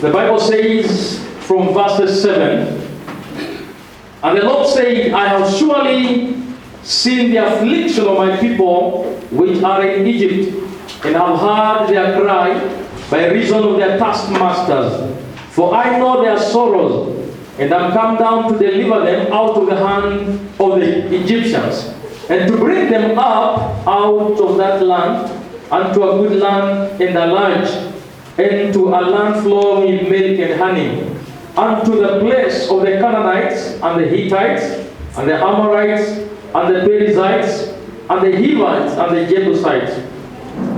The Bible says from verse 7, and the Lord said, I have surely seen the affliction of my people which are in Egypt, and have heard their cry by reason of their taskmasters. For I know their sorrows, and am come down to deliver them out of the hand of the Egyptians, and to bring them up out of that land, unto a good land and a large, and to a land flowing with milk and honey, unto the place of the Canaanites, and the Hittites, and the Amorites, and the Perizzites, and the Hivites, and the Jebusites.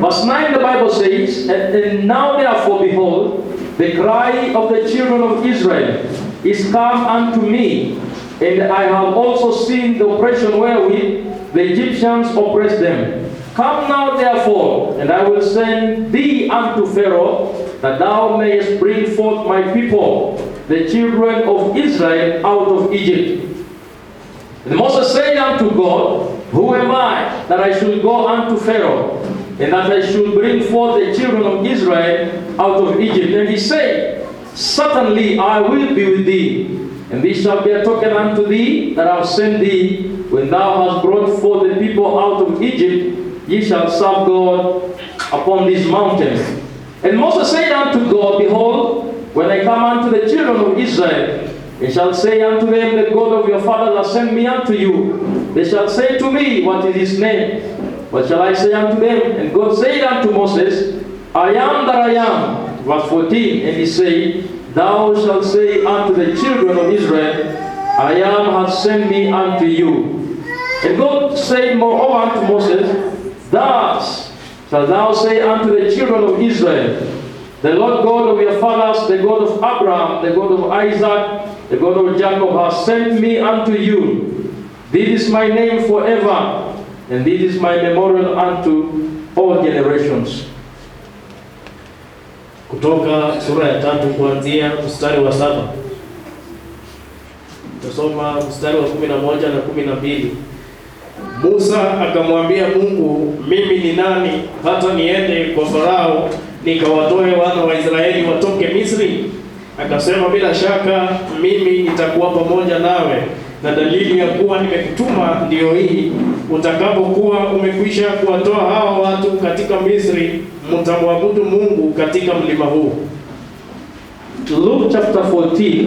Verse 9, the Bible says, and now therefore, behold, the cry of the children of Israel is come unto me, and I have also seen the oppression wherewith the Egyptians oppress them. Come now therefore, and I will send thee unto Pharaoh, that thou mayest bring forth my people, the children of Israel, out of Egypt. And Moses said unto God, who am I, that I should go unto Pharaoh, and that I should bring forth the children of Israel out of Egypt? And he said, certainly I will be with thee, and this shall be a token unto thee that I have sent thee. When thou hast brought forth the people out of Egypt, ye shall serve God upon these mountains. And Moses said unto God, behold, when I come unto the children of Israel, they shall say unto them, the God of your fathers hath sent me unto you. They shall say to me, what is his name? What shall I say unto them? And God said unto Moses, I am that I am. Verse 14, and he said, thou shalt say unto the children of Israel, I am hath sent me unto you. And God said moreover unto Moses, thus shalt thou say unto the children of Israel, the Lord God of your fathers, the God of Abraham, the God of Isaac, the God of Jacob, has sent me unto you. This is my name forever, and this is my memorial unto all generations. Kutoka sura ya 3 kuanzia mstari wa 7. Tusoma mstari wa 11 na 12. Musa akamwambia Mungu, mimi ni nani hata niende kwa Farao nikawatoe wana wa Israeli watoke Misri? Akasema, bila shaka mimi nitakuwa pamoja nawe, na dalili ya kuwa nimekutuma ndiyo hii, utakapokuwa umekwisha kuwatoa hao watu katika Misri, mtamwabudu Mungu katika mlima huu. Luke chapter 14.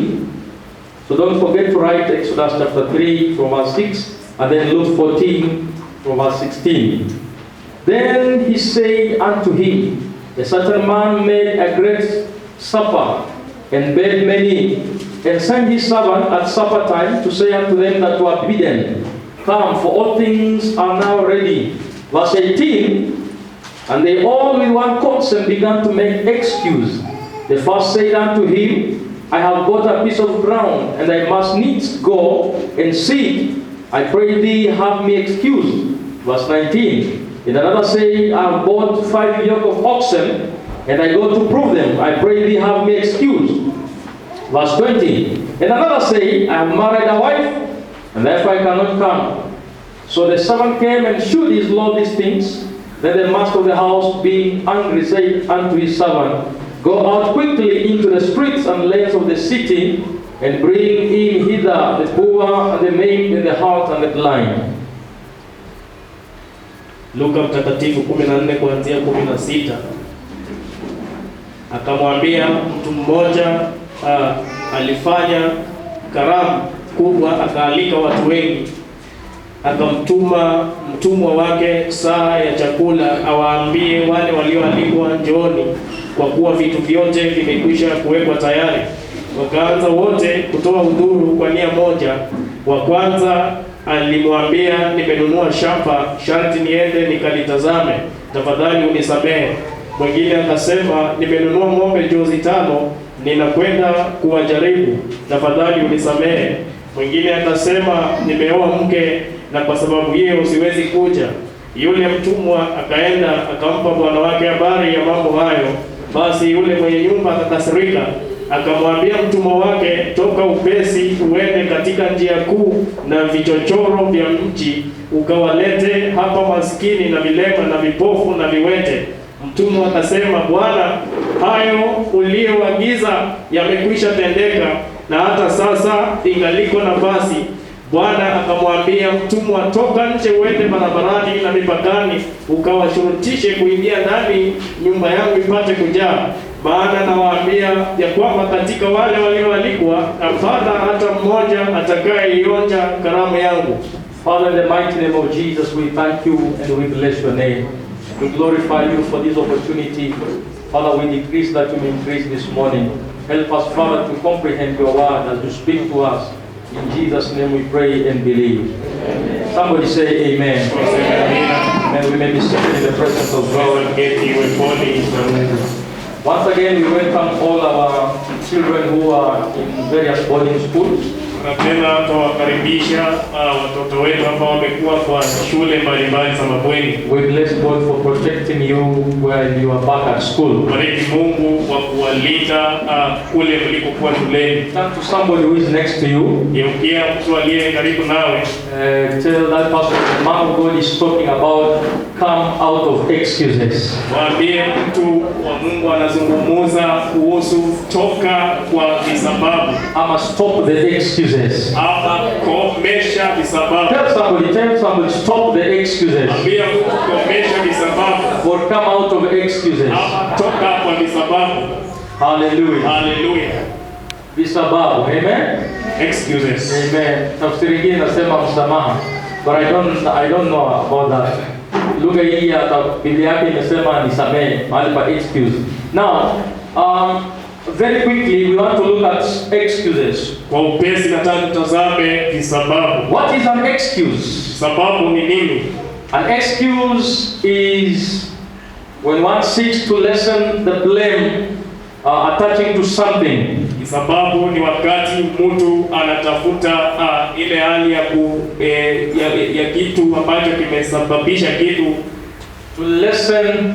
So don't forget to write Exodus chapter 3 from verse 6, and then Luke 14 from verse 16. Then he said unto him, a certain man made a great supper, and bade many, and sent his servant at supper time to say unto them that were bidden, come, for all things are now ready. Verse 18, and they all with one consent began to make excuse. The first said unto him, I have bought a piece of ground, and I must needs go and see it. I pray thee, have me excused. Verse 19, and another said, I have bought 5 yoke of oxen, and I go to prove them. I pray thee, have me excused. Verse 20, and another said, I have married a wife, and therefore I cannot come. So the servant came and shewed his lord these things. Then the master of the house, being angry, said unto his servant, go out quickly into the streets and lanes of the city, and bring in hither the poor and the maimed and the halt and the blind. Luka mtakatifu 14 kuanzia 16. Akamwambia mtu mmoja alifanya karamu kubwa, akaalika watu wengi. Akamtuma mtumwa wake saa ya chakula awaambie wale walioalikwa, njooni, kwa kuwa vitu vyote vimekwisha kuwekwa tayari. Wakaanza wote kutoa udhuru kwa nia moja. Wa kwanza alimwambia, nimenunua shamba, sharti niende nikalitazame, tafadhali unisamehe. Mwingine akasema, nimenunua ng'ombe jozi 5, ninakwenda kuwajaribu, tafadhali unisamehe. Mwingine akasema, nimeoa mke, na kwa sababu hiyo siwezi kuja. Yule mtumwa akaenda akampa bwana wake habari ya mambo hayo. Basi yule mwenye nyumba akakasirika, akamwambia mtumwa wake, toka upesi uende katika njia kuu na vichochoro vya mji, ukawalete hapa maskini na vilema na vipofu na viwete. Mtumwa akasema, Bwana, hayo uliyoagiza yamekwisha tendeka, na hata sasa ingaliko nafasi. Bwana akamwambia mtumwa, toka nje uende barabarani na mipakani, ukawashurutishe kuingia ndani nyumba yangu ipate kujaa. Maana nawaambia ya kwamba katika wale walioalikwa hapana hata mmoja atakayeionja karamu yangu. Father, in the mighty name of Jesus, we thank you and we bless your name. We glorify you for this opportunity. Father, we decrease that you may increase this morning. Help us, Father, to comprehend your word as you speak to us. In Jesus' name we pray and believe. Amen. Somebody say amen. And we may be seated in the presence of God. Once again, we welcome all our children who are in various boarding schools. Napenda kuwakaribisha watoto wetu ambao wamekuwa kwa shule mbalimbali za mabweni. We bless God for protecting you when you are back at school. Bariki Mungu kwa kuwalinda kule mlikokuwa shuleni. Turn to somebody who is next to you. Geukia mtu aliye karibu nawe. Tell that person the man of God is talking about come out of excuses. Waambie mtu wa Mungu anazungumza kuhusu toka kwa visababu. Ama stop the excuses. Ama komesha visababu. Tell somebody stop the excuses. Waambie mtu komesha visababu. Or come out of excuses. Ama toka kwa visababu. Hallelujah. Hallelujah. Visababu. Amen. Excuses. Amen. Tafsiri nyingine inasema msamaha. But I don't know about that. Lugha hii hata Biblia yake imesema nisamehe mahali pa excuse. Now, very quickly we want to look at excuses. Kwa upesi nataka tutazame visababu. What is an excuse? Sababu ni nini? An excuse is when one seeks to lessen the blame attaching to something. Sababu ni wakati mtu anatafuta ile hali ya kitu ambacho kimesababisha kitu, to lessen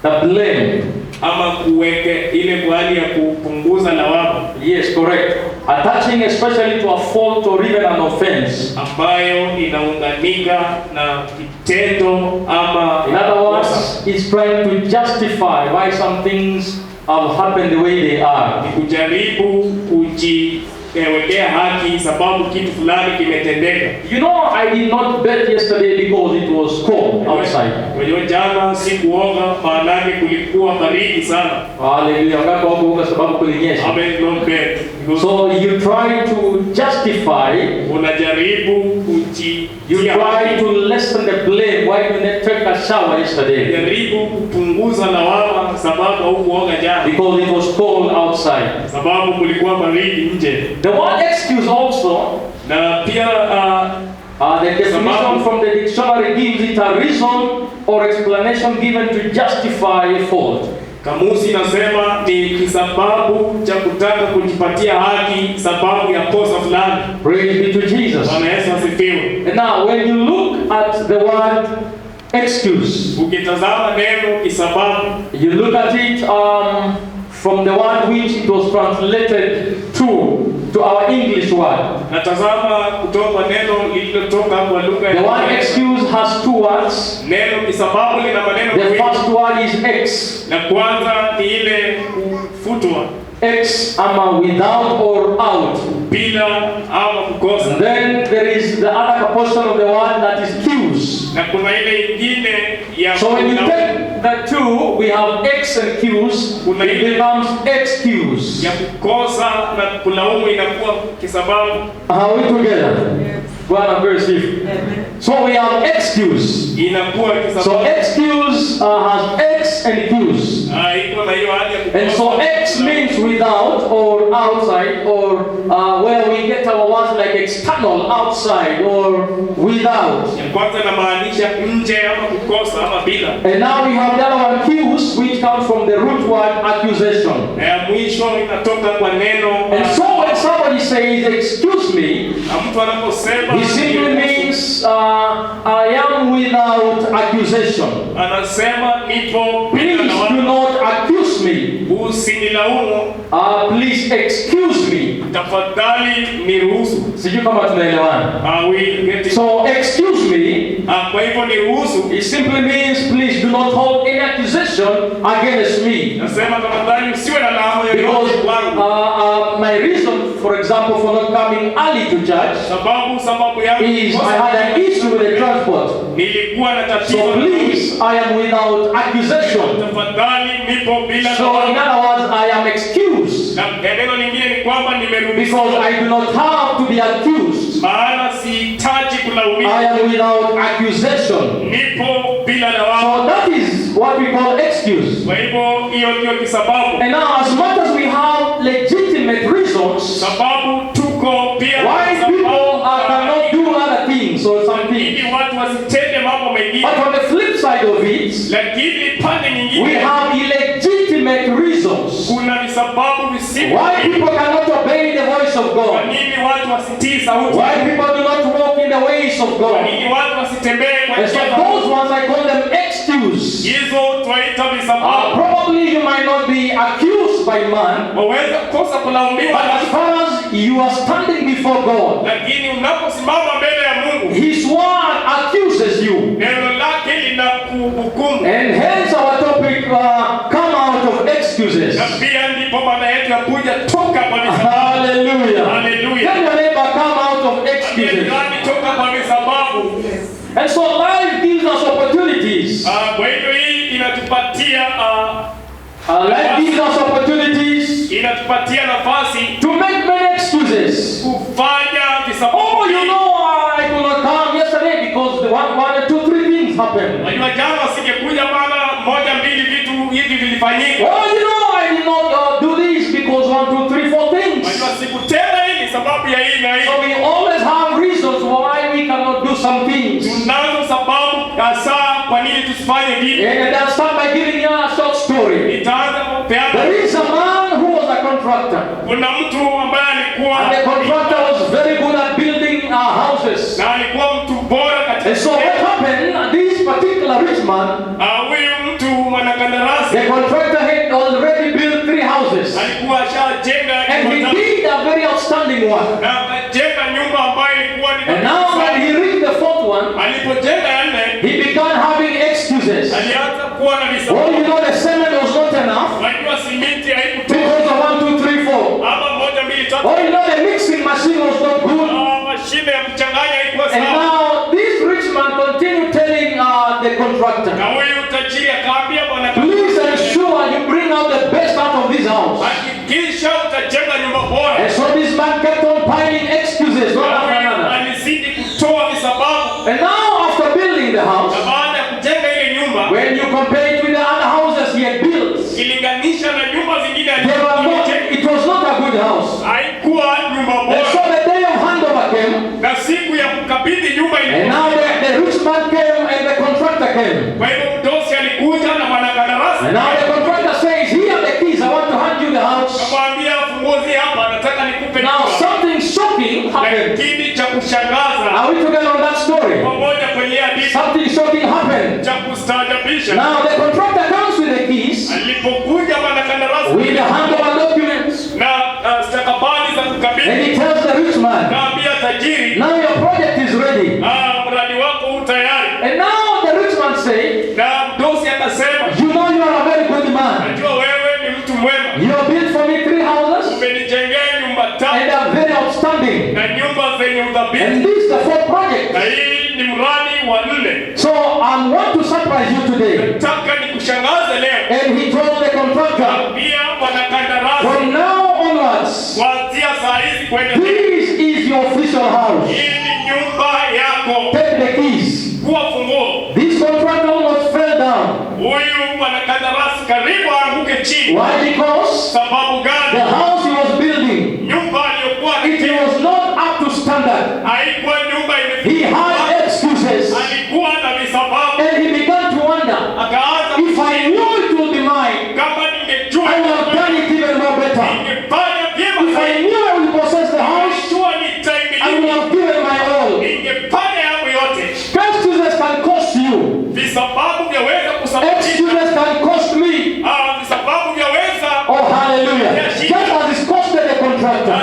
the blame, ama kuweke ile kwa hali ya kupunguza lawama. Yes, correct. Attaching especially to a fault or even an offense, ambayo inaunganika na kitendo ama, in other words, it's trying to justify why some things have happened the way they are. Ni kujaribu kujiwekea haki sababu kitu fulani kimetendeka. You know, I did not bet yesterday because it was cold outside. Kwa hiyo jana sikuoga maana kulikuwa baridi sana. Hallelujah. Ngapi wako oga sababu kulinyesha? Amen, not bet. So you try to justify, unajaribu you try to lessen the blame why you didn't take a shower yesterday. Jaribu kupunguza lawama sababu hukuoga jana. Because it was cold outside. Sababu kulikuwa baridi nje. The word excuse also, na pia the definition from the dictionary gives it a reason or explanation given to justify a fault. Kamusi inasema ni kisababu cha kutaka kujipatia haki sababu ya kosa fulani. Praise be to Jesus. Bwana Yesu asifiwe. And now when you look at the word excuse, ukitazama neno kisababu, you look at it from the word which it was translated to our English word. Natazama kutoka neno lililotoka kwa lugha ya. The word excuse has two words. Neno kisababu lina maneno mawili. The first word is ex. Na kwanza ni ile kufutwa. Ex ama without or out. Bila ama kukosa. And then there is the other portion of the word that is cuse. Na kuna ile nyingine ya. So when you take the two, we have ex and cuse. It becomes excuse. Ya kukosa na kulaumu inakuwa kisababu. Are we together? Yes. Bwana bless. So we have excuse. Inakuwa kisababu. So excuse has ex and cuse. Iko na hiyo hali ya kukosa. And so ex means without or outside, or where we get our words like external, outside or without. Ya kwanza inamaanisha nje ama kukosa ama bila. And now we have the other one, cuse, which comes from the root word accusation. Mwisho inatoka kwa neno. And so when somebody says excuse me, mtu anaposema he simply means I am without accusation. Anasema nipo bila lawama. Please do not accuse me. Usinilaumu. Please excuse me. Tafadhali niruhusu. Sijui kama tunaelewana. We get it. So excuse excuse me, Kwa hivyo niruhusu, it simply means please do not hold any accusation against me. nasema tafadhali usiwe na lawama Because yoyote kwangu. my reason, for example, for not coming early to church Sababu yangu is I had an issue with the transport. nilikuwa na tatizo. So please, I am without accusation. Tafadhali nipo bila So in other words, I am excused. Na neno lingine ni kwamba nimerudishwa. Because I do not have to be accused. Maana sihitaji kulaumiwa. I am without accusation. Nipo bila lawama. So that is what we call excuse. Kwa hivyo hiyo ndio kisababu. And now as much as we have legitimate reasons Sababu tuko pia why people cannot do other things or something. ili watu wasitende mambo mengine. But on the flip side of it, Lakini pande we nyingine have illegitimate reasons kuna visababu visivyo. why people cannot obey the voice of Kwa God. nini watu wasitii sauti? Why people do not walk in the ways of Kwa God. nini watu wasitembee kwa And so njia za those Mungu? ones I call them excuse. Hizo twaita visababu. Probably you might not be accused by man, Waweza kosa kulaumiwa, but as far as you are standing before God, lakini unaposimama mbele ya Mungu, His word accuses you. neno lake linakuhukumu. And hence our topic come out of excuses. Na pia ndipo maana yetu ya kuja toka kwa visababu. Hallelujah. Hallelujah. Tell your neighbor come out of excuses. Yaani toka kwa visababu. And so life gives us opportunities. Kwa hivyo hii inatupatia Life gives us opportunities nafasi to make many excuses. kufanya visababu. Oh, you know, I could not come yesterday because the one, two, three things happened. Unajua jana singekuja maana moja mbili vitu hivi vilifanyika. Oh, you know, I did not do this because one, two, three, four things. Unajua sikutenda hili sababu ya hii na hii. So we always have reasons why we cannot do some things. Tunazo sababu hasa kwa nini tusifanye hivi. And I'll start by giving you a short story. Nitaanza kupeana. There is a man who was a contractor. Kuna mtu ambaye alikuwa And the contractor was very good at building houses. na alikuwa mtu bora katika. And so what happened, this particular rich man, Huyu mtu mwanakandarasi the contractor had already built 3 houses. alikuwa ashajenga And he nyumba did a very outstanding one. na akajenga nyumba ambayo ilikuwa ni. And now when he reached the 4th one, alipojenga ya nne he began having excuses. alianza kuwa na Oh, visababu. you know, the cement was not enough Unajua simiti haikutoka because of 1, 2, 3, 4. ama moja mbili tatu. Oh, you know, the mixing machine was not good. Mashine ya kuchanganya haikuwa And sawa. now this rich man continued telling the contractor, Na huyu tajiri akaambia bwana, please ensure you bring out the best out of this house. hakikisha utajenga nyumba bora. And so this man kept on piling excuses, one Na after huyu another. alizidi kutoa visababu. And now after building the Na house, baada ya kujenga ile nyumba, when you compare it with the other houses he had built, ikilinganisha na nyumba zingine they were not, alizojenga, it was not a good house. haikuwa nyumba And so bora. the day of handover came, Na siku ya kukabidhi nyumba and ilikuwa. now the rich man came and the contractor came. Kwa hivyo mdosi alikuja na mwanakandarasi. And now the contractor says, here are the keys, I want to hand you the house. Akamwambia funguzi hapa, nataka nikupe Now nyumba. something shocking happened. Lakini cha kushangaza Are we together on that story? pamoja kwenye hadithi Something shocking happened. cha kustaajabisha. Now the contractor comes with the keys, Alipokuja mwanakandarasi with the handover documents, na stakabadhi za and kukabidhi, he tells the rich man, kaambia tajiri, now your project is ready. mradi wako u tayari. And now the rich man said, Na mdosi akasema, you know you are a very good man. najua wewe ni mtu mwema, You have built for me 3 houses, umenijengea nyumba and 3 they are very outstanding. na nyumba zenye udhabiti, And this is the 4th project. na hii ni mradi wa 4. So I want to surprise you today. Nataka nikushangaze leo. And he told the contractor, Pia mwanakandarasi, from now onwards, kuanzia saa hizi kwenda this is your official house. hii ni nyumba yako, Take the keys. kuwa funguo. This contractor almost fell down. Huyu mwanakandarasi karibu aanguke chini. Why? Because Sababu the gani? house he was building, Nyumba aliyokuwa it akijenga was not up to standard. haikuwa nyumba He imefika. had excuses. Alikuwa na visababu. And he began to wonder, Akaanza if I knew it would be mine, kama ningejua I would have done it even more better. ningefanya vyema If I zaidi. knew I would possess the house, Ningejua I would nitaimiliki. have given my all. Ningefanya yangu yote. Excuses can cost you. Visababu vyaweza kusababisha. Excuses can cost me. Visababu vyaweza Oh, hallelujah. Just as it costed the contractor.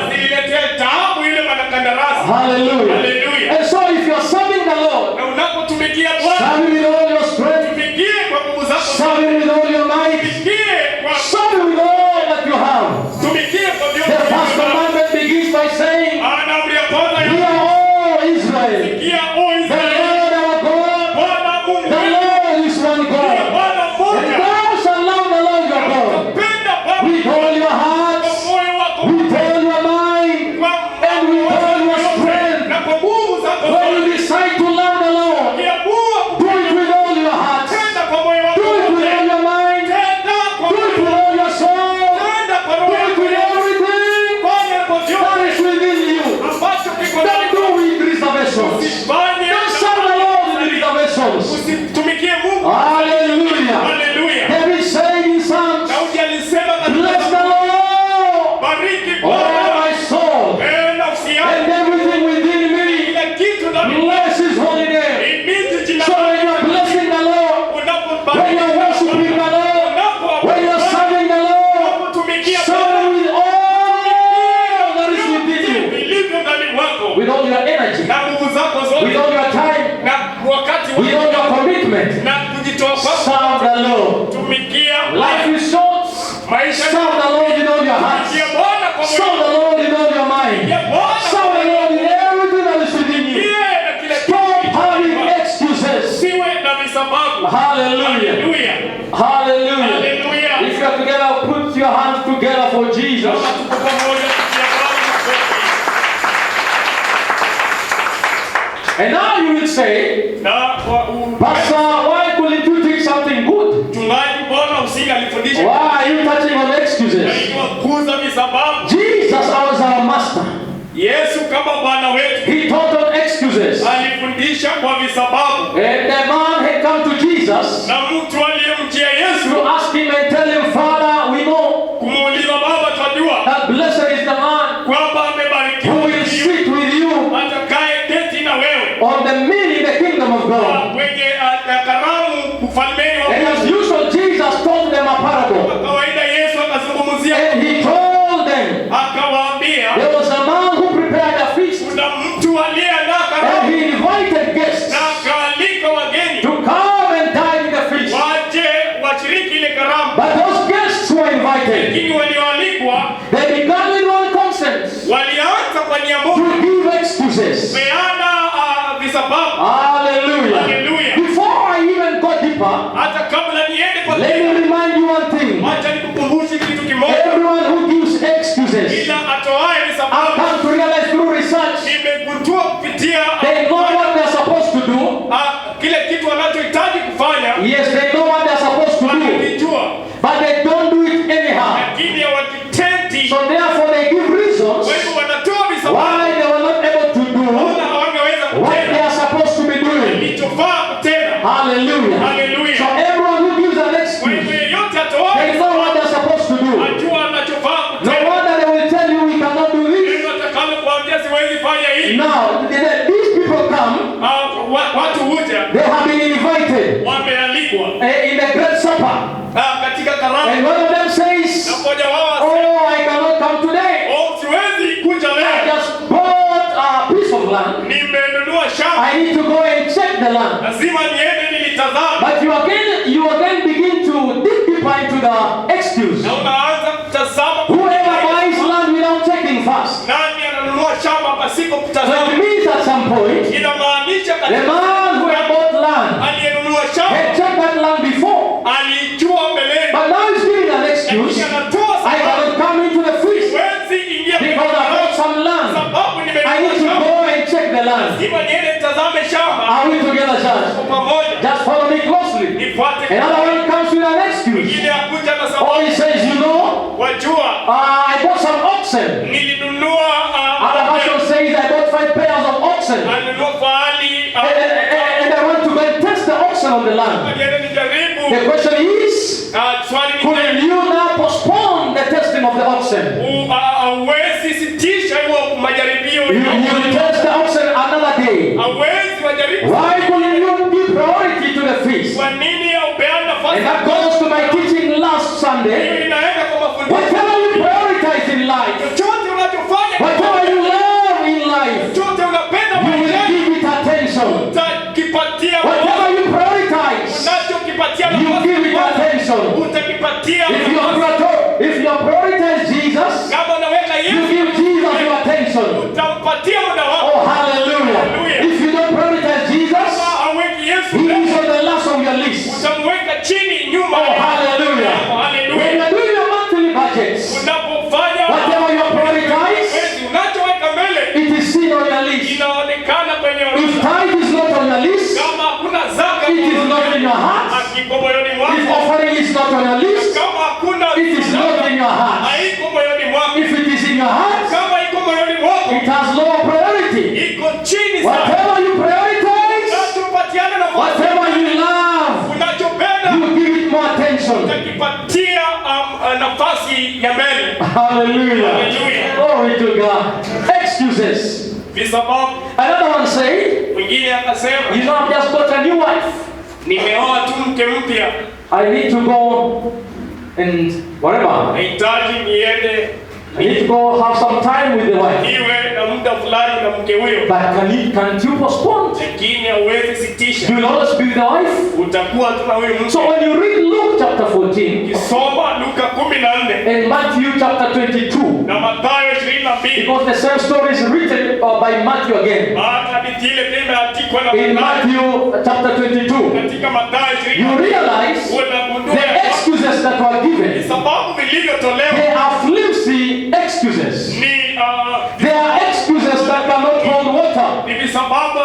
Hallelujah. Hallelujah. Hallelujah. Hallelujah. If you are together, put your hands together for Jesus. Kama tuko pamoja And now you will say, na Pastor, why couldn't you teach something good? mchungaji, mbona usinge alifundisha? Why are you touching on excuses? Kuza visababu. Jesus was our master. Yesu kama Bwana wetu He taught on excuses. alifundisha kwa visababu. And the man had come to Jesus Na mtu aliyemjia Yesu to ask him and tell him, Father, we know kumuuliza, Baba, twajua that blessed is the man kwamba who amebarikiwa will sit with you atakaye keti na wewe on the meal in the kingdom of God. kwenye karamu ufalmeni wa And as Mungu. usual, Jesus told them a parable. Kwa kawaida Yesu akazungumzia, And he told them, akawaambia there was a man who prepared a feast, kuna mtu aliyeandaa and karamu he invited guests na akaalika wageni to come and dine in the feast. waje washiriki ile karamu. But those guests who were invited, Lakini walioalikwa they began with one consent walianza kwa nia to moja give excuses. peana visababu. Hallelujah. Hallelujah. Before I even go deeper, Hata kabla niende kwa let me remind you one thing. acha nikukumbushe kitu kimoja. Everyone who gives excuses, Kila atoaye I've visababu, come to realize through research, nimegundua kupitia they know what they're supposed to do. kile kitu wanachohitaji kufanya, Yes, they know what they're supposed to do, wanakijua, but they don't do it anyhow. lakini hawakitendi. So therefore they give reasons Kwa hivyo wanatoa visababu, why they were not able to do wala hawangeweza what they kutenda are supposed to be doing. kilichofaa kutenda. Hallelujah. Hallelujah. So everyone who gives an Kwa excuse, hivyo yeyote they atoaye know what they're supposed to do. ajua anachofaa No kutenda. wonder they will tell you we cannot do this. Ndio atakalo kuambia siwezi fanya hili. Now, these people come, Watu huja they have been invited wamealikwa in the great supper. katika And karamu, one of them na says, mmoja wao asema, oh, I cannot come today. siwezi kuja I leo, just bought a piece of land. nimenunua shamba, I need to go and check the land. lazima niende nilitazama. But you again begin to dig deeper into the excuse. Na unaanza kutazama Whoever buys land without checking first. nani ananunua shamba pasipo So kutazama. it means at some point, Inamaanisha the man who had bought land aliyenunua had shamba checked that land before. alijua mbeleni, But now he's giving an excuse. lakini anatoa I sababu, cannot come into the feast siwezi ingia because I bought some land. sababu I nimenunua need to shamba, go and check the land. lazima niende nitazame shamba. Are we together, church? Kwa pamoja Just follow me closely. nifuate. Another one comes with an excuse. Mwingine akuja na Or sababu, he says, you know, wajua I bought some oxen. nilinunua Other version says I bought 5 pairs of oxen. alinunua fahali And I want to go and test the oxen on the land. niende nijaribu. The question is, Swali ni could you now postpone the testing of the oxen? hauwezi sitisha hiyo majaribio, You test the oxen another day. hauwezi wajaribu. Why couldn't you give priority to the feast? Kwa nini haupeana nafasi? And that goes to my teaching last Hiyo Sunday. inaenda kwa mafundisho. Whatever you prioritize in life, Chochote unachofanya, whatever you love in life, chochote unapenda you will maishani, give it attention. utakipatia. Whatever you prioritize, Unachokipatia you nafasi, give it attention. utakipatia If you prioritize Jesus, kama unaweka you Yesu, give Jesus your attention. utampatia muda wako. Oh, hallelujah. If you don't prioritize Jesus, Kama hauweki Yesu, he is on the last of your list. utamweka chini nyuma. Oh, hallelujah. When Hallelujah. you're doing your monthly budgets, Unapofanya whatever you prioritize, mwezi, unachoweka mbele it is seen on your list. inaonekana kwenye If orodha. tithe is not on your list, Kama hakuna zaka, it is not in your heart. hakiko moyoni If mwako. offering is not on your list, Kama hakuna it is not in your heart. haiko moyoni mwako. If it is in your heart, Kama iko moyoni mwako, it has lower priority. iko chini sana. Whatever you prioritize, Unachopatiana nafasi, whatever you love, unachopenda, you give it more attention. utakipatia nafasi ya mbele. Hallelujah. Hallelujah. Glory to God. Excuses. Visababu. Another one said, Mwingine akasema, you know, I've just got a new wife. nimeoa tu mke mpya, I need to go and whatever. nahitaji niende I need to go have some time with the wife. niwe na muda fulani na mke huyo, But can't you postpone? lakini hauwezi sitisha. You will always be with the wife. Utakuwa tu na huyo So mke. when you read Luke chapter 14 Ukisoma Luka 14 and Matthew chapter 22, na Mathayo 22, 32. Because the same story is written by Matthew again. Hadithi ile pia imeandikwa na In Matthew chapter 22, katika Mathayo 20. you realize the excuses that were given, sababu vilivyotolewa they are flimsy excuses. ni They are excuses that cannot hold water. ni sababu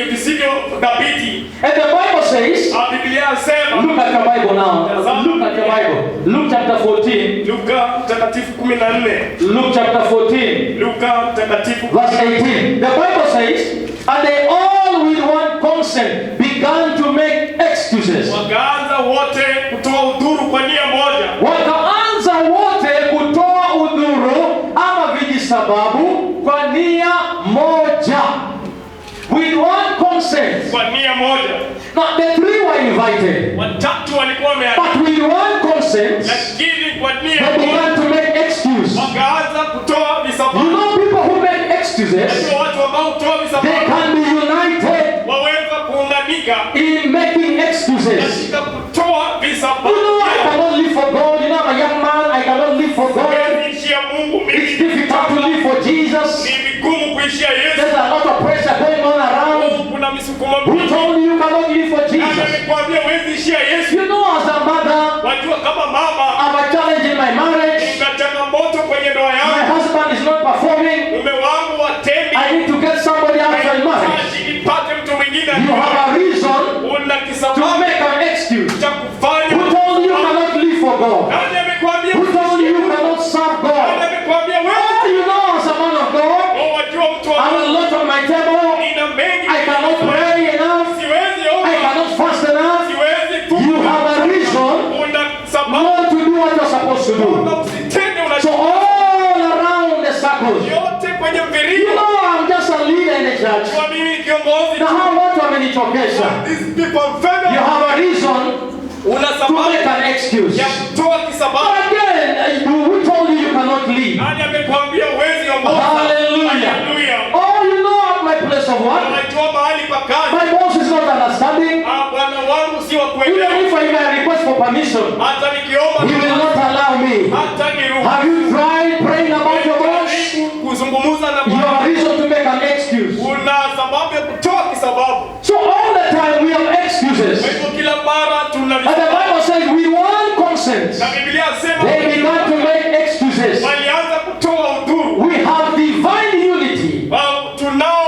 visivyo dhabiti. And the Bible says, Biblia inasema, look at your Bible now. Look at your Bible. Luke chapter 14. Luka mtakatifu 14. Luke chapter 14. Luka mtakatifu Verse 18. The Bible says, and they all with one consent began to make excuses. Wakaanza wote kutoa udhuru kwa nia moja. Wakaanza wote kutoa udhuru ama vijisababu kwa nia moja. With one consent. Kwa nia moja. Now the three were invited. Watatu walikuwa wamealikwa. But with one consent, Lakini kwa nia they began to make excuse. wakaanza kutoa visababu. You know people who make excuses, Watu ambao hutoa they visababu can be united waweza kuunganika in making excuses. katika kutoa visababu. You know, I cannot live for God. You know, I'm a young man, I cannot live for God. Kuishia Mungu It's difficult to live for Jesus. ni vigumu kuishia Yesu. There's a lot of pressure going on around. Kuna misukumo Who mingi. told you you cannot live for Nani Jesus? amekwambia huwezi ishia Yesu? You know, as a mother, Wajua kama mama I have a challenge in my marriage. una changamoto kwenye ndoa My yako. husband is not performing. Mume wangu watendi. I need to get somebody else in marriage. Nahitaji nipate mtu mwingine. You have a reason Una to kisababu make an excuse. cha kufanya. Who told you you cannot live for God? Nani amekwambia? Who told you you cannot serve Nani God? amekwambia wewe? Oh, you know, as a man of God, Wajua mtu I have a lot on my table. nina mengi. I cannot pray enough. Siwezi I omba. cannot fast enough. Siwezi funga. You have a reason Una sababu. not to do what you're supposed to do. Usitende So all around the circles, yote kwenye you mviringo. know, I'm just a leader in the church. Kwa mimi ni kiongozi. Now, how watu wamenichokesha? These people fed You up. have a reason Una to sababu make an excuse. ya kutoa kisababu. But again, who told you you cannot leave? Nani amekwambia huwezi ongoza? Hallelujah. Hallelujah. Oh, you know, at my place of work, Unajua mahali pa kazi. my boss is not understanding. Bwana wangu si wa Even kuelewa. if I may request for permission, Hata nikiomba he will not allow me. hata niruhusu. Have you tried praying about your boss? Kuzungumza na You Bwana. have a reason to make an excuse. Una sababu ya kutoa kisababu. So all the time we have excuses. Kwa hivyo kila mara tuna And the Bible says with one consent, na Biblia inasema they began to make excuses. walianza kutoa udhuru. We have divine unity. Tunao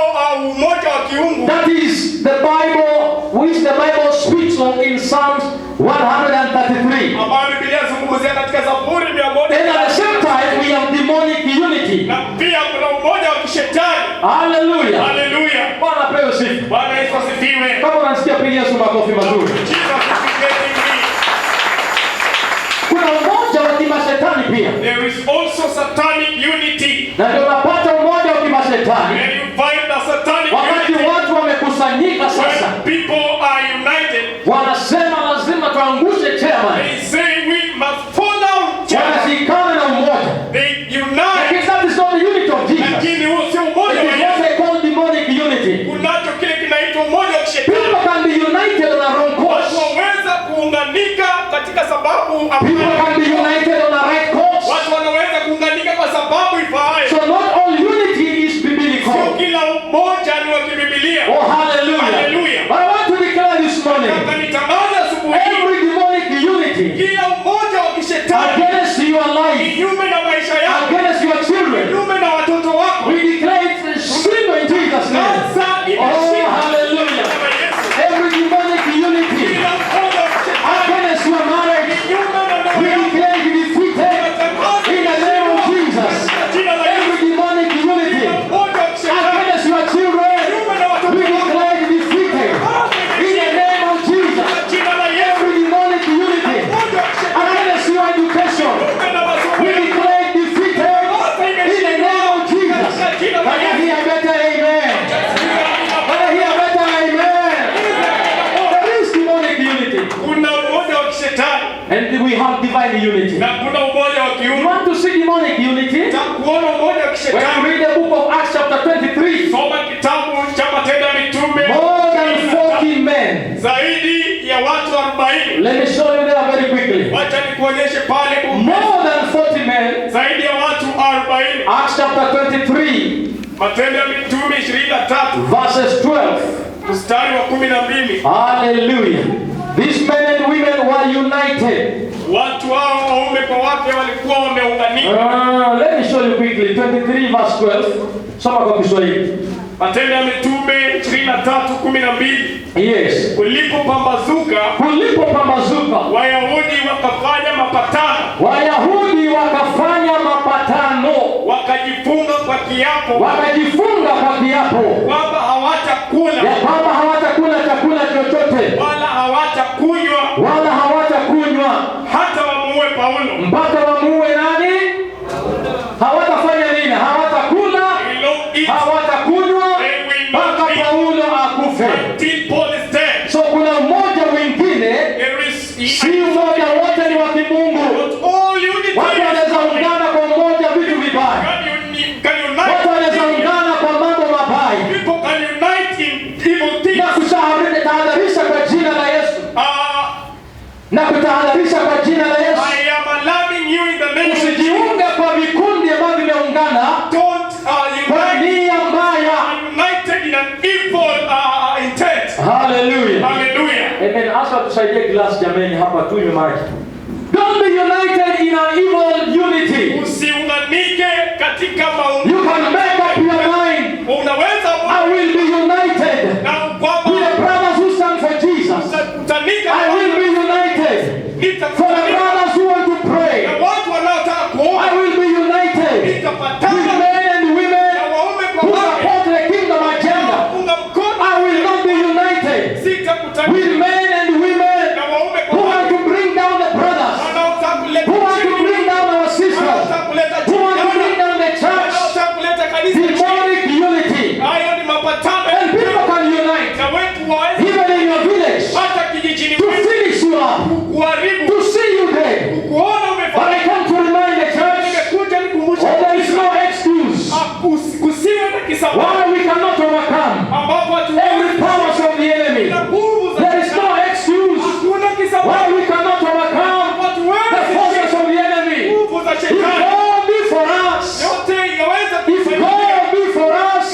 umoja wa kiungu. That is the Bible, which the Bible speaks of in Psalms 133. Ambayo Biblia inazungumzia katika Zaburi And at the same time, we have demonic unity. na pia kuna umoja wa kishetani. Hallelujah. Haleluya. Bwana apewe sifa. Bwana Yesu asifiwe. Kama unasikia, pigia Yesu makofi mazuri. Jesus asifiwe. Kuna umoja wa kimashetani pia. There is also satanic unity. Na ndio unapata umoja wa kimashetani Where you find the satanic wakati unity. watu wamekusanyika sasa, When people are united, wanasema lazima tuangushe chairman. they say we must fall down. Wanashikana na umoja. They unite. Lakini that is not the unity of Jesus. Lakini huo sio It umoja is wa what Yesu. they call demonic unity. Kunacho kile kinaitwa umoja wa kishetani. People can be united on a wrong course. Watu waweza kuunganika katika sababu People can be united on a right course. watu wanaweza kuunganika kwa sababu ifaayo. So not all unity is Sio biblical. kila umoja ni wa kibibilia. Oh, hallelujah. Hallelujah. But I want to declare this morning, Nataka nitangaze asubuhi hii, every demonic unity kila umoja wa kishetani against your life, kinyume na maisha yako, against your children, kinyume na watoto wako, we declare it sin in Jesus' name. sasa Oh, imeshindwa. hallelujah. Kama Yesu. Every demonic unity Kila umoja wa kishetani against your marriage, kinyume na ndoa we yako, declare it defeated in the name of Jesus. jina la Yesu. Every demonic unity Umoja wa kishetani against your children, kinyume na watoto we wako, declare it defeated in the name of Jesus. jina la Yesu. Every demonic unity Umoja wa kishetani against your education, kinyume na masomo we yako. declare it defeated in the name of Jesus. Can I hear better amen? Can I hear better amen? There is demonic unity. Kuna umoja wa kishetani And we have divine unity. na kuna umoja wa You kiungu. want to see demonic unity? Na kuona umoja wa When you kishetani, read the book of Acts chapter 23, soma kitabu cha Matendo ya Mitume. more than 40 men. Zaidi ya watu 40. Let me show you there very quickly. Wacha nikuonyeshe pale More than 40 men. zaidi ya watu 40. Acts chapter chapter 23, Matendo ya Mitume 23 verses 12. mstari wa 12. Hallelujah. These men and women were united. Watu hao waume kwa wake walikuwa wameunganika. Let me show you quickly. 23 verse 12. Soma kwa Kiswahili. Matendo ya Mitume 23:12. Yes. Kulipopambazuka, Wayahudi wakafanya mapatano. Wakajifunga kwa kiapo. Kwamba hawatakula chakula chochote. Wala hawatakunywa. hata wamuue Paulo. Mpaka wamuue nani? Hawatafanya nini? Hawatakula. Hawatakunywa. Mpaka Paulo akufe. So kuna mmoja mwingine, si mmoja, wote ni wa kimungu. Watu wanaweza ungana kwa mmoja vitu vibaya. Watu wanaweza ungana kwa mambo mabaya. Na kutahadharisha kwa jina la Yesu. I am alarming you in the name of Jesus. Usijiunge kwa vikundi ambavyo vimeungana kwa nia mbaya. United in an evil intent. Hallelujah. Hallelujah. Amen. Asa tusaidie glass jameni hapa tunywe maji. Don't be united in an evil unity. Usiunganike katika maungo. You can make up your mind. Unaweza I will be united with the brothers who stand for Jesus. I will be united for the brothers who want to pray. I will be united with men and women who support the kingdom agenda. I will not be united with men and women who want to bring down the brothers, who want to bring down our sisters, who want to bring down the church. Demonic unity. And people can unite, even in your village, to finish you up, to see you dead. But I come to remind the church, there is no excuse why we cannot overcome every powers of the enemy. There is no excuse why we cannot overcome the forces of the enemy. If God be for us, if God be for us,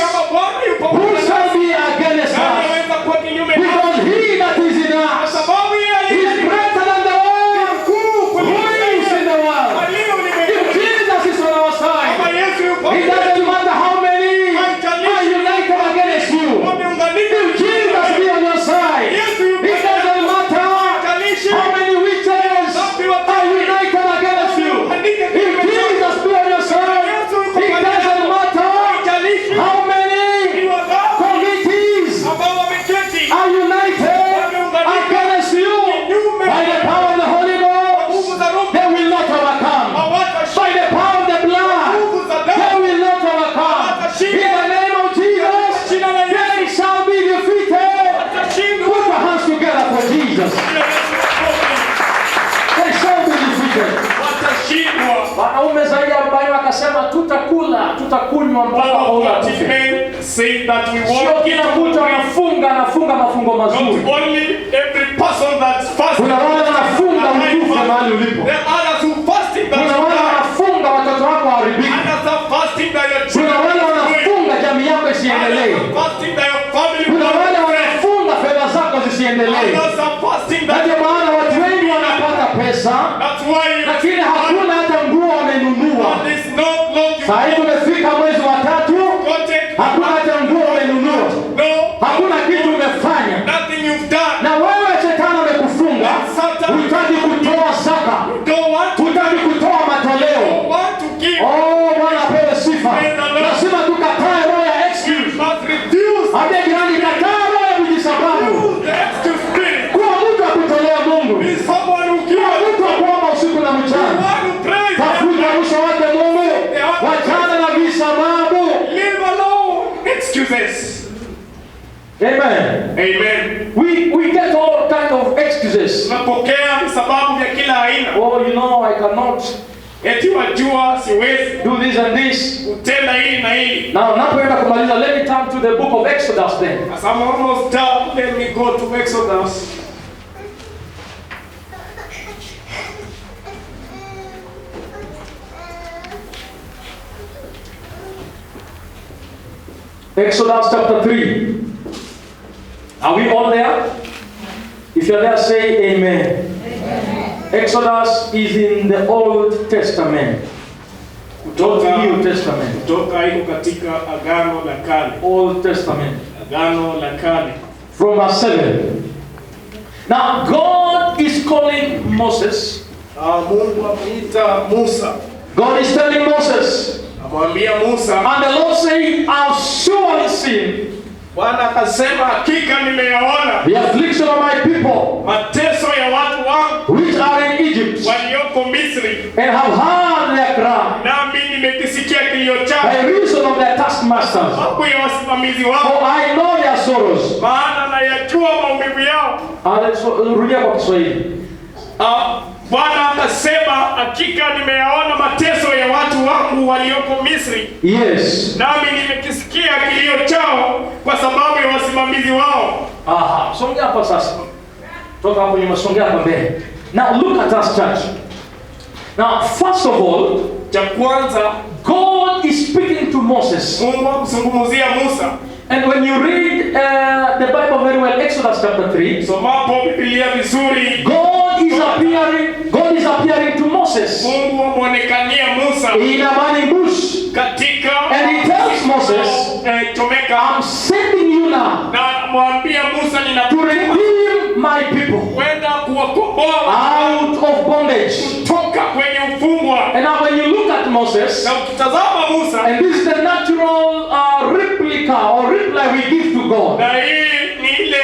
who shall be against us? Because he that is in us is greater than the world who is in the world. If Jesus is on our side, it doesn't matter how many are united against you. If Jesus be on your side, it doesn't matter how many witches are united against you. If Jesus be on your side, it doesn't matter how many committees are united against you. By the power of the Holy Ghost, they will not overcome. By the power of the blood, they will not overcome. In the name of Jesus, they shall be defeated. Put your hands together for Jesus. They shall be defeated. Wanaume zaidi ya 40 wakasema tutakunywa mpaka Paulo akufe. Sio kila mtu anafunga mafungo mazuri. Kuna wale wanafunga ukufe mahali ulipo. Kuna wale wanafunga watoto wako waharibike. Kuna wale wanafunga jamii yako isiendelee. Kuna wale wanafunga fedha zako zisiendelee. Ndio maana watu wengi wanapata pesa, lakini hakuna hata nguo wamenunua. Sasa hivi tumefika mwezi wa 3, hakuna hata nguo wamenunua. Hakuna kitu umefanya. Na wewe shetani amekufunga, hutaki kutoa zaka, hutaki kutoa matoleo. Oh, Bwana apewe sifa. Lazima tukatae roho ya excuse. Hata jirani kataa roho ya kujisababu. Kuwa mtu wa kutolea Mungu. Kuwa mtu wa kuomba usiku na mchana. Tafuta uso wake Mungu. Wachana na visababu. Amen. Amen. We get all kind of excuses. Tunapokea sababu vya kila aina. Oh, you know, I cannot eti wajua siwezi do this and this. Utenda hili na hili. Now, napoenda kumaliza, let me turn to the book of Exodus then. As I'm almost done, let me go to Exodus. Exodus chapter 3. Are we all there? If you're there, say amen. Amen. Exodus is in the Old Testament. Kutoka New Testament. Kutoka iko katika Agano la Kale. Old Testament. Agano la Kale. From verse 7. Now God is calling Moses. Mungu amuita Musa. God is telling Moses. Amwambia Musa. And the Lord said, I've surely seen. Bwana akasema hakika nimeyaona The affliction of my people. Mateso ya watu wangu. Which are in Egypt. Walioko Misri. And have heard their cry. Nami nimekisikia kilio chao. By reason of their taskmasters. Sababu ya wasimamizi wao. For I know their sorrows. Maana nayajua maumivu yao. Rudia kwa Kiswahili. Bwana akasema hakika nimeyaona mateso ya watu wangu walioko Misri. Yes. Nami nimekisikia kilio chao kwa sababu ya wasimamizi wao. Aha, songea hapa sasa. Toka hapo nyuma, songea hapa mbele. Now look at us, church. Now first of all, cha kwanza, God is speaking to Moses. Mungu akizungumzia Musa. And when you read the Bible very well, Exodus chapter 3, somapo Biblia vizuri, God is appearing to Moses. Mungu amuonekania Musa in a burning bush. Katika, and he tells Moses, I'm sending you now na mwambia Musa to redeem my people kwenda kuwakomboa out of bondage, kutoka kwenye ufungwa. And now when you look at Moses, na ukitazama Musa, and this is the natural replica or reply we give to God. Na hii ni ile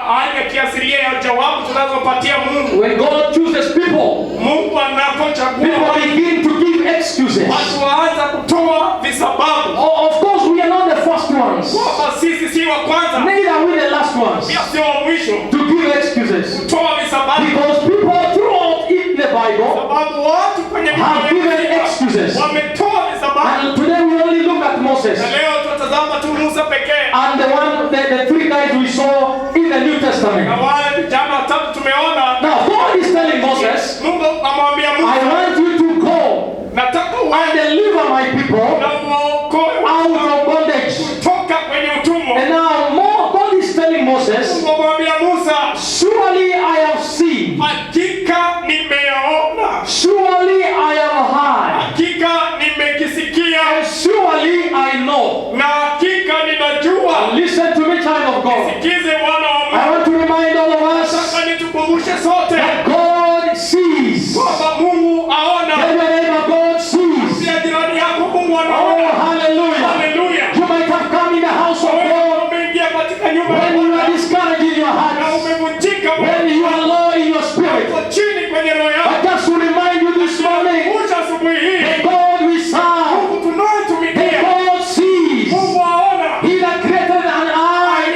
hali ya kiasilia ya jawabu tunazopatia Mungu. When God chooses people, Mungu anapochagua, people begin to give excuses. Watu waanza kutoa visababu. Of course we are not the first ones. Kwamba sisi si wa kwanza. Neither are we the last ones. Pia sio wa mwisho. To give excuses. Kutoa visababu. Because people throughout in the Bible sababu watu kwenye have given excuses. Wametoa visababu. And today we only look at Moses. Na leo tunatazama tu Musa pekee. And the three guys we saw in the New Testament. Na wale vijana watatu tumeona. Now God is telling Moses, Mungu amwambia Musa, I want you to go nataka and deliver my people out of bondage. Kutoka kwenye utumwa. And now God is telling Moses, Mungu amwambia Musa, surely I have seen. Hakika nimeyaona. Surely I am high. Hakika nimekisikia. And surely I know. Na hakika ninajua. Listen to me, child of God. Sikize wana wa Mungu. I want to remind all of us nataka nitukumbushe sote that God sees. kwamba Mungu aona. Tell your neighbor, God sees. Pia jirani yako Mungu anaona. Oh, hallelujah. Hallelujah. You might have come in the house of God umeingia katika nyumba when you are discouraged in your na heart, umevunjika, when you are low in your spirit. uko chini kwenye roho yako. But just to remind you this morning, Kuja asubuhi hii, the God we serve, Mungu the tunayetumikia, God sees. Mungu aona. He that created an eye,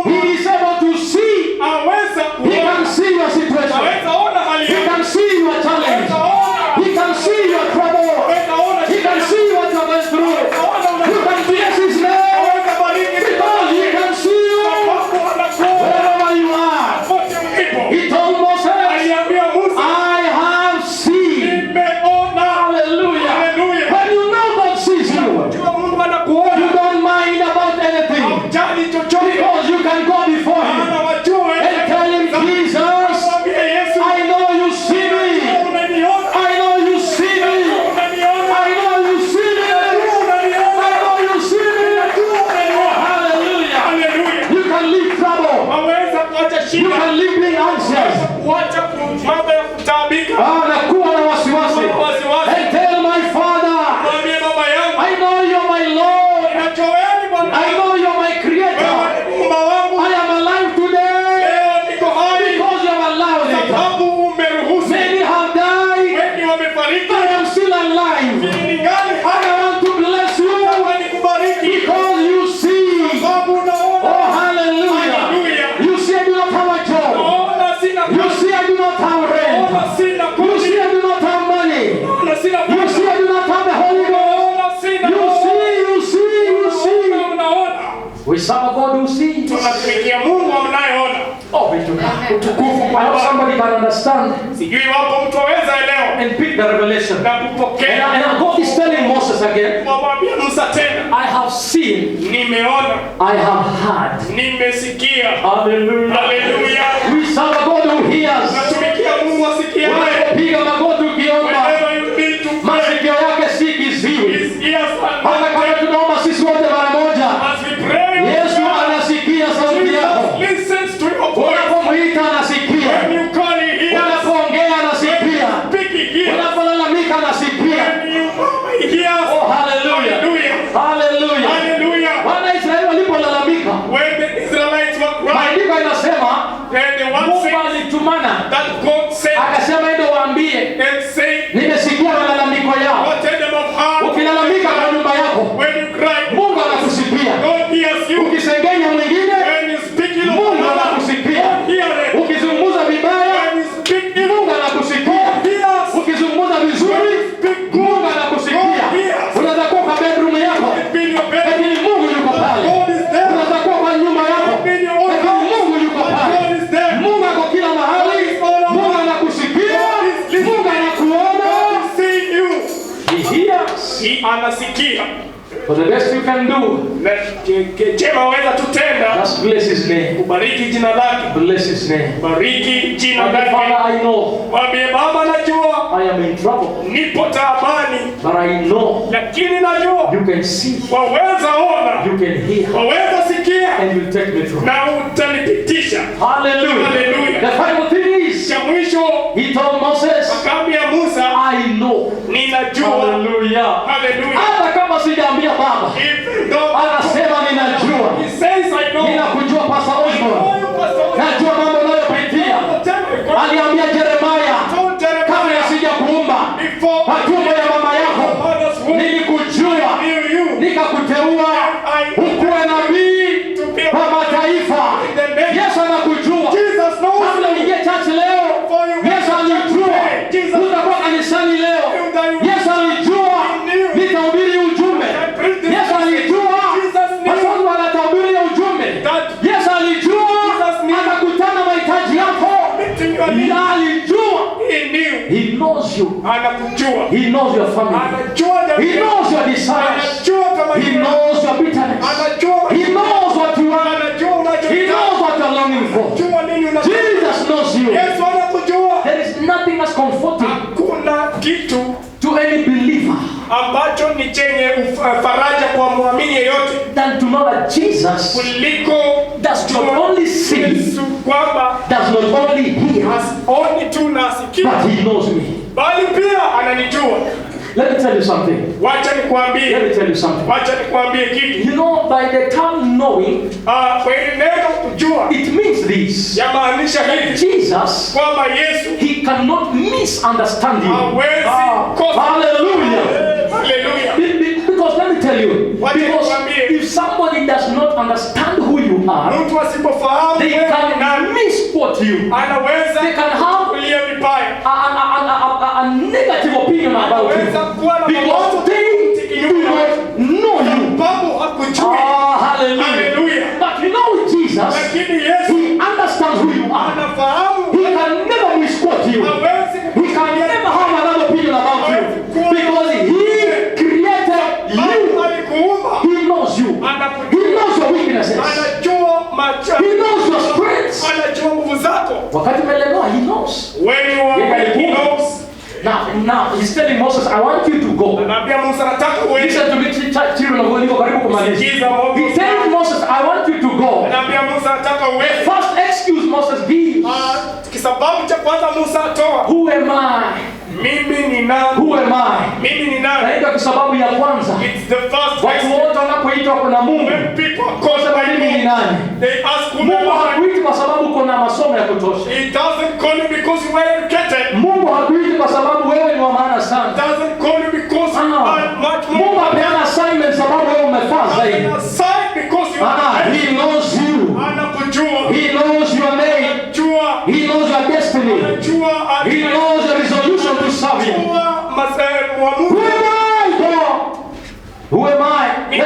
He is able to see. Aweza He can see your situation. aweza ona hali He yako. can see your challenge. He can see your trouble. He can see what you're going through. You can bless His name because He can see you wherever you are. He told Moses, I have seen. Hallelujah. When you know God sees you, you don't mind about anything because you can go before Him and tell Him, Jesus, I know you see me. I know you see me. I know you see me. I know you see me. Hallelujah. You can leave trouble. You can leave being anxious. Na kuwa na wasiwasi. And tell my Father, I know you're my Lord. I know you're my Creator. I am alive today because you have allowed it. Many have died. I am still alive. I want to bless you because you see. Oh, hallelujah. You see I do not have a job. You see I do not have rent. You see I do not have money. You see I do not have the Holy Ghost. You see. We serve a God who sees. Tunatumikia Mungu mnayeona. Oh, be to God. I hope somebody can understand. Sijui wapo mtu aweza elewa. and pick the revelation. na kupokea. And God is telling Moses again, Mwambia Musa tena, I have seen, nimeona, I have heard. nimesikia. Hallelujah. Hallelujah. We serve a God who hears. Natumikia Mungu asikiaye. Unapopiga magoti ukiomba, Whenever you need to pray, masikio yake si kiziwi. his ears are Hata not kama deaf. tunaomba sisi wote mara moja, As we pray, Yesu anasikia sauti yako. Jesus listens to your voice. Unapomwita anasikia. When you call, he hears. Unapoongea When anasikia. you speak, he hears. Unapolalamika anasikia. When you murmur, he hears. Oh, hallelujah. Hallelujah. Hallelujah. Hallelujah. Wana Israeli walipolalamika, When the Israelites were crying, maandiko inasema then the one Mungu said alitumana that God said akasema ende waambie, and say, nimesikia malalamiko yao. "What tell them of heart." Ukilalamika kwa nyumba yako, When you cry, Mungu anakusikia. God hears you. Ukisengenya mwingine, When you speak ill of Mungu another, anakusikia. God hears it. Ukizungumza vibaya, When you speak ill, Mungu anakusikia. God hears. Ukizungumza vizuri, Mungu anakusikia. Unaweza kuwa kwa bedroom yako, Be in your bed. lakini Mungu yuko pale. God is there. Unaweza kuwa kwa nyumba yako, Be in your own lakini house. Mungu yuko God pale. is there. Mungu ako kila mahali. Mungu anakusikia. Mungu anakuona. God is seeing you. He hears. He anasikia. For the best you can do, Na chema waweza tutenda, just bless His name. kubariki jina lake. Bless His name. Bariki jina And lake. Father, I know Mwambie Baba, najua I am in trouble, nipo taabani, but I know lakini najua you can see, waweza ona, you can hear, waweza sikia, and you'll take me through. na utanipitisha. Hallelujah. Hallelujah. The final thing is, Cha mwisho He told Moses, akaambia Musa, I know. ninajua. Hallelujah. Hallelujah. Hata kama sijaambia Baba, Even though anasema ninajua. he says, I know. Ninakujua Pastor Osborne. Najua mambo unayopitia. Aliambia Jeremiah, kabla sijakuumba kwa tumbo ya mama yako, nilikujua, nikakuteua ukuwe nabii kwa mataifa. Yesu anakujua. Kabla uingie church leo, Yesu alijua. Utakuwa kanisani leo, Yesu alijua nitahubiri ujumbe. Yesu alijua watu wanatahubiri ujumbe. Yesu alijua atakutana mahitaji yako. Alijua. He knows you. Anakujua. He knows your family. Anajua He knows your desires. Anajua kama He knows your bitterness. Anajua. He knows what you want. Anajua He unachotaka. knows what you're longing for. Anajua nini unataka. Jesus knows you. Yesu anakujua. There is nothing as comforting Hakuna kitu to any believer ambacho ni chenye faraja kwa muamini yeyote than to know that Jesus kuliko does not only see, Yesu, kwamba does not only hear, hasioni tu na asikii, but He knows me. bali pia ananijua. Let me tell you something. Wacha nikwambie, Let me tell you something. wacha nikwambie kitu. You know, by the term knowing, Kwa ile neno kujua it means this. yamaanisha hivi Jesus, kwamba Yesu He cannot misunderstand you. hawezi kosa. Hallelujah. Hallelujah. Because let me tell you, Wacha because nikwambie. if somebody does not understand who you are, Mtu asipofahamu they wewe ni can nani, misquote you. anaweza They can have kulia vibaya. a negative opinion about Anaweza you kuwa na because mawazo they do not know you. Sababu hakujui. Hallelujah. Hallelujah. But you know with Jesus, Lakini Yesu He understands who you are. anafahamu. He can never misquote you. Hawezi He can never have another opinion about you because He created you. alikuumba. He knows you. He knows your weaknesses. Anajua macho. He knows your strengths. Anajua nguvu zako. Wakati umelemewa, He knows. When you are Yeah, weak, he knows. Now He's telling Moses, I want you to go. Anaambia Musa, nataka uende. Listen to me, children of God, niko karibu kumaliza. Sikiza Mungu. He tells Moses, I want you to go. Anaambia Musa, nataka uende. First excuse Moses gives. Kisababu cha kwanza Musa atoa. Who am I? Mimi ni nani? Who am I? Mimi ni nani? Naitwa kwa sababu ya kwanza. It's the first Watu question. wote wanapoitwa kuna Mungu. When people are Kwa called sababu by mimi ni God, nani? they ask who Mungu am I? hakuiti kwa sababu kuna masomo ya kutosha. He doesn't call you because you were educated. Mungu hakuiti kwa sababu wewe ni wa maana sana. Doesn't call you because you are much Mungu more. apeana assignment sababu wewe umefaa zaidi. Aside because you are He knows you. anakujua. He knows your name. Anajua. He knows your destiny. Anajua. He knows the resolution to serve Him. Anajua Who am I, God? Who am I?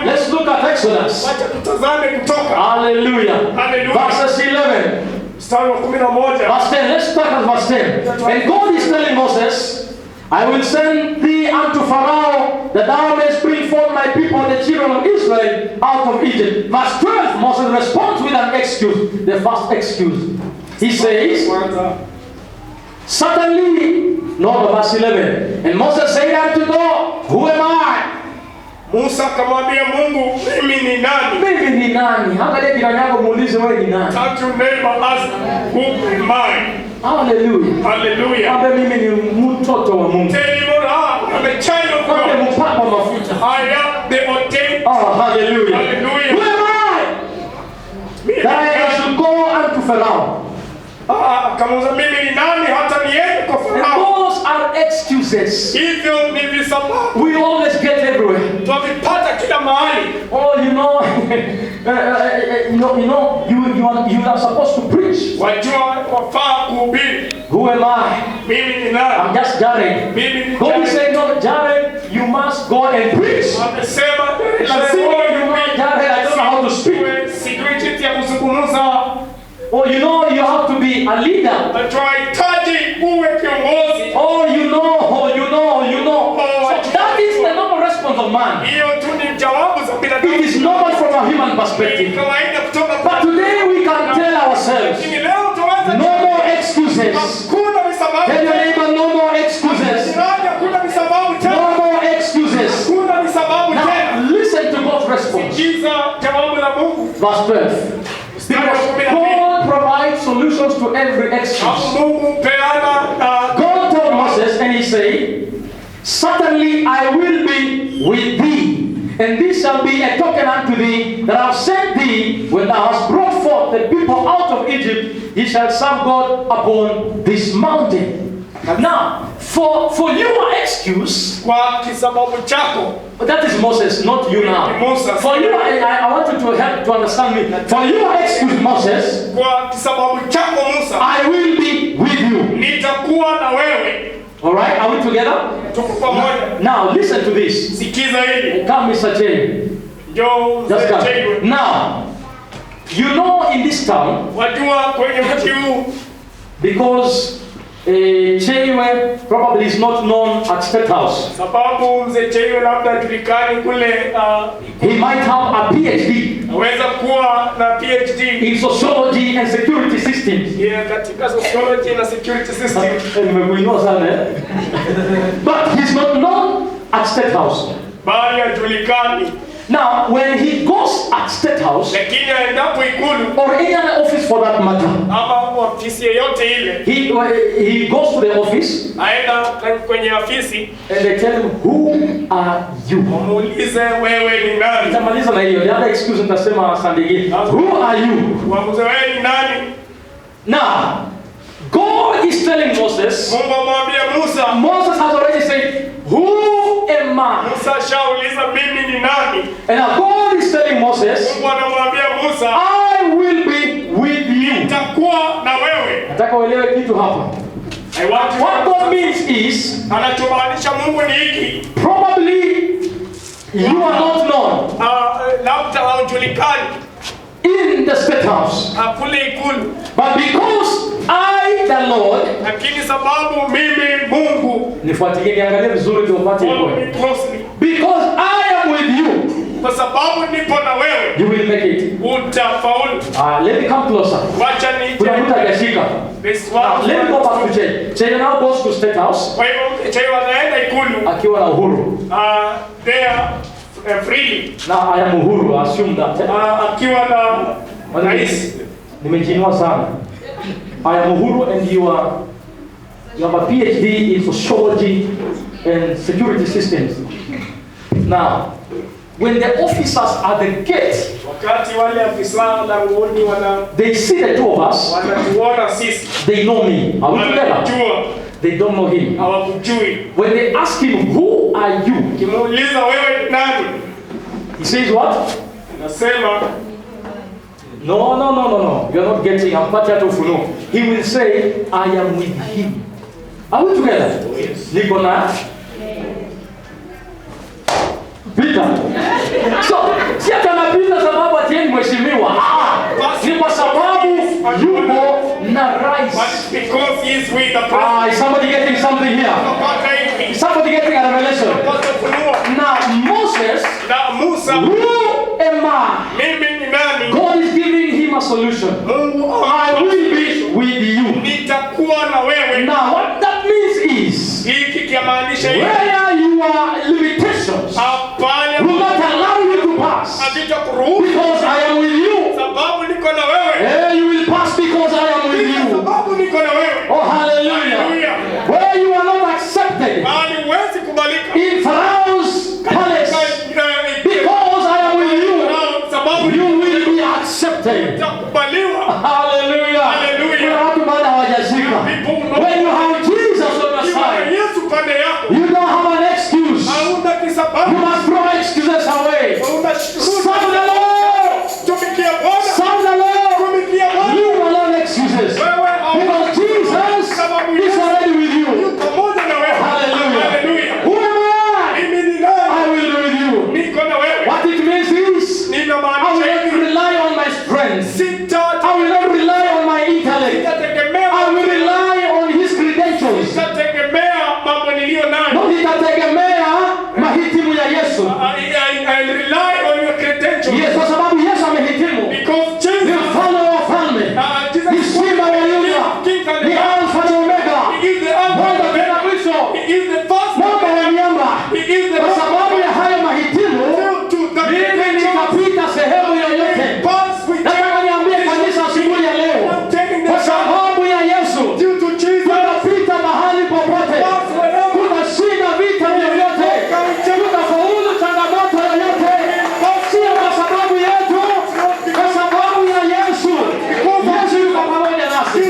Let's look at Exodus. Wacha tutazame Kutoka. Hallelujah. Hallelujah. Verses 11. Mstari wa 11. Verse 10. Let's start at verse 10. And God is telling Moses, I will send thee unto Pharaoh, that thou mayest bring forth my people, the children of Israel, out of Egypt. Verse 12, Moses responds with an excuse. The first excuse. He says, certainly, no, verse 11. And Moses said unto God, who am I? Musa akamwambia Mungu, mimi ni nani? Mimi ni nani? Angalia jirani yako muulize wewe ni nani? Touch your neighbor, ask, who am I? Hallelujah. Hallelujah. Ambe mimi ni mtoto wa Mungu. Tell him, I'm a child of Ambe God. mpako mafuta. I am the ordained. Oh, hallelujah. Hallelujah. Who am I? That I should go unto Pharaoh. Akamuuliza mimi ni nani hata niende kwa And Farao? those are excuses. Hivyo ni visababu. We always get everywhere. Tunavipata kila mahali. Oh, you know, you are supposed to preach. Wajua wafaa kuhubiri. Who am I? Mimi ni nani? I'm just Jared. Mimi ni God is Jared. saying, no, Jared, you must go and preach. Amesema Jared, I don't know how to speak. sijui jinsi ya kuzungumza. Oh, you know, you have to be a leader. Tunahitaji uwe kiongozi. Oh, you know. So that is the normal response of man. Hiyo tu ni jawabu za binadamu. It is normal from a human perspective. Kawaida kutoka But today we can tell ourselves, lakini leo tunaweza no more excuses. hakuna visababu. Tell your neighbor, no more excuses. Jirani, hakuna visababu tena. No more excuses. Hakuna visababu Now, tena. listen to God's response. Sikiza jawabu la Mungu. Verse 12. Because God provides solutions to every excuse. Mungu peana God told Moses, and he said, certainly I will be with thee, and this shall be a token unto thee, that I have sent thee, when thou hast brought forth the people out of Egypt, ye shall serve God upon this mountain. Now, for your excuse, kwa kisababu chako. that is Moses, not you now. Moses. For you, I want you to help to understand me. For your excuse, Moses, Kwa kisababu chako Musa, I will be with you. nitakuwa na wewe. All right, are we together? Tuko pamoja. Now, listen to this. Sikiza hili. Come, Mr. Jay. Njoo Just come. Mzee. Now, you know in this town, Wajua kwenye mji huu because Cheiwe probably is not known at State House. sababu mzee Cheiwe labda julikani kule He might have a PhD aweza kuwa na PhD in sociology and security systems. katika sociology na security system. Nimekuinua sana, eh? But he's not known at State House. Bali hajulikani. Now, when he goes at State House, Lakini aendapo ikulu or any other office for that matter, ama ofisi yoyote ile, he goes to the office aenda kwenye afisi and they tell him, who are you? muulize wewe ni nani? Nitamaliza na hiyo. The other excuse nitasema Sunday. Who are you? Waamuze wewe ni nani? Now, God is telling Moses, Mungu amwambia Musa. Moses has already said, who am I? Musa shauliza mimi ni nani? And now God is telling Moses, Mungu anamwambia Musa, I will be with you. nitakuwa na wewe. Nataka uelewe kitu hapa. What God means is, Anachomaanisha Mungu ni hiki. probably you are not known Labda haujulikani in the State House. kule ikulu. But because I, the Lord, Lakini sababu mimi Mungu, nifuatilie niangalie vizuri ndio upate follow hiyo. me closely. Because I am with you, Kwa sababu nipo na wewe, you will make it. utafaulu. Let me come closer. Wacha Kuna mtu hajashika. This Now, one. let me go back to Jay. Jay now goes to State House Kwa hivyo Cheiwe anaenda ikulu akiwa na uhuru. there freely. Now I am uhuru, assume that. Akiwa na rais. Nimejinua sana. I am uhuru and you have a PhD in sociology and security systems. Now, when the officers at the gate, Wakati wale afisa langoni they see the two of us, wanatuona sisi, they know me. Are we together? wanajua, They don't know him. hawakujui. When they ask him, who are you? Kimuuliza wewe ni nani? He says what? Nasema No. You're not getting. I'm part of no. He will say, I am with him. Are we together? Yes. Niko na Peter. So, si atanapita sababu ati yeye ni mheshimiwa. Ni kwa sababu yupo Because he is with the president. Is somebody getting something here? Is somebody getting a revelation? Now Moses, who am I? God is giving him a solution. I will be with you. Now what that means is, where your limitations will not allow you to pass, because I am with you. You will pass because I am with you. Oh, hallelujah. Where you are not accepted in Pharaoh's palace, because I am with you, you will be accepted. Hallelujah. When you have Jesus on your side, you don't have an excuse. You must throw excuses away. Serve the Lord. Serve the Lord. Leave alone excuses. Because Jesus is already with you. Hallelujah. Who am I? I will be with you. What it means is, I will not rely on my strength. I will not rely on my intellect. I will rely on his credentials. No, nitategemea mahitimu ya Yesu. Yes, kwa sababu Yesu amehitimu. Ni mfalme wa wafalme. Ni simba wa Yuda. Ni Alfa na Omega. Mwamba tena mwisho. Mwamba wa miamba. Kwa sababu ya hayo mahitimu, mimi nikapita sehemu yoyote. Nataka niambie kanisa asubuhi ya leo, kwa sababu ya Yesu tutapita mahali popote. Tutashinda vita vyovyote. Tutafaulu changamoto yoyote. Sio kwa sababu yetu, kwa sababu ya Yesu. Yesu yuko pamoja nasi.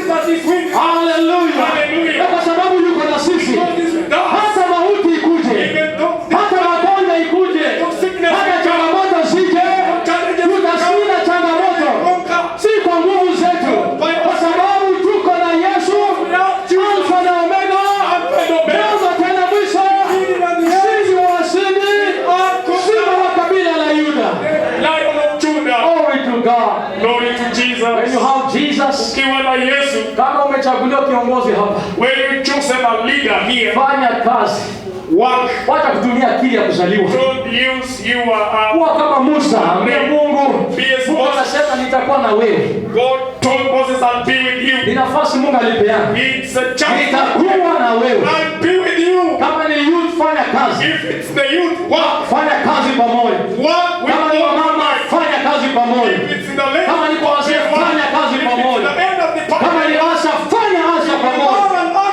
Hallelujah. Na kwa sababu yuko na sisi, hata mauti ikuje, hata magonjwa ikuje, hata changamoto zije, tutashinda changamoto. Si kwa nguvu zetu, kwa sababu tuko na Yesu, Alfa na Omega, mwanzo tena mwisho. Sisi wa washindi, simba wa kabila la Yuda. Glory to God. Glory to Jesus. When you have Jesus, Ukiwa na Yesu, kama umechaguliwa kiongozi hapa, when you choose a leader here, fanya kazi. work. Wacha kutumia akili ya kuzaliwa. Don't use your Kuwa kama Musa, ambia Mungu, Mungu anasema nitakuwa na wewe. God told Moses, I'll be with you. Ni nafasi Mungu alipeana. It's a chance. Nitakuwa na wewe. I'll be with you. Kama ni youth, fanya kazi. If it's the youth, work. Fanya kazi pamoja. Work with Kama ni mama, fanya kazi pamoja. If it's in the land, Kama ni kwa wazee, fanya kazi pamoja. Kama ni asha, fanya asha pamoja.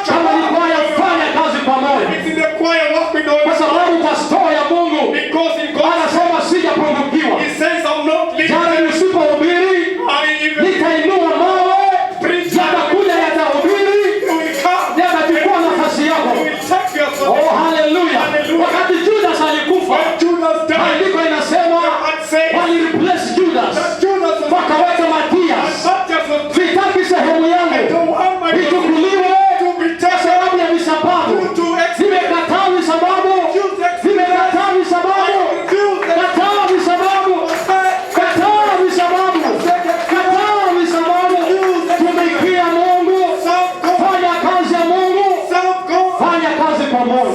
Kama ni kwaya, fanya kazi pamoja. it's in the choir, work with all. Kwa sababu pastor ya Mungu Because in God, anasema sijapungukiwa. He says, I'm not Jana leaving. nisipohubiri, nitainua mawe, yatakuja yatahubiri, yatachukua nafasi yako. Oh, hallelujah. Wakati Judas alikufa, maandiko inasema walireplace Judas, wakaweka Matias. Sitaki sehemu yangu ichukuliwe kwa sababu ya visababu. Nimekataa visababu. Nimekataa visababu. Kataa visababu. Kataa visababu. Kataa visababu. Tumikia Mungu. Fanya kazi ya Mungu. Fanya kazi pamoja.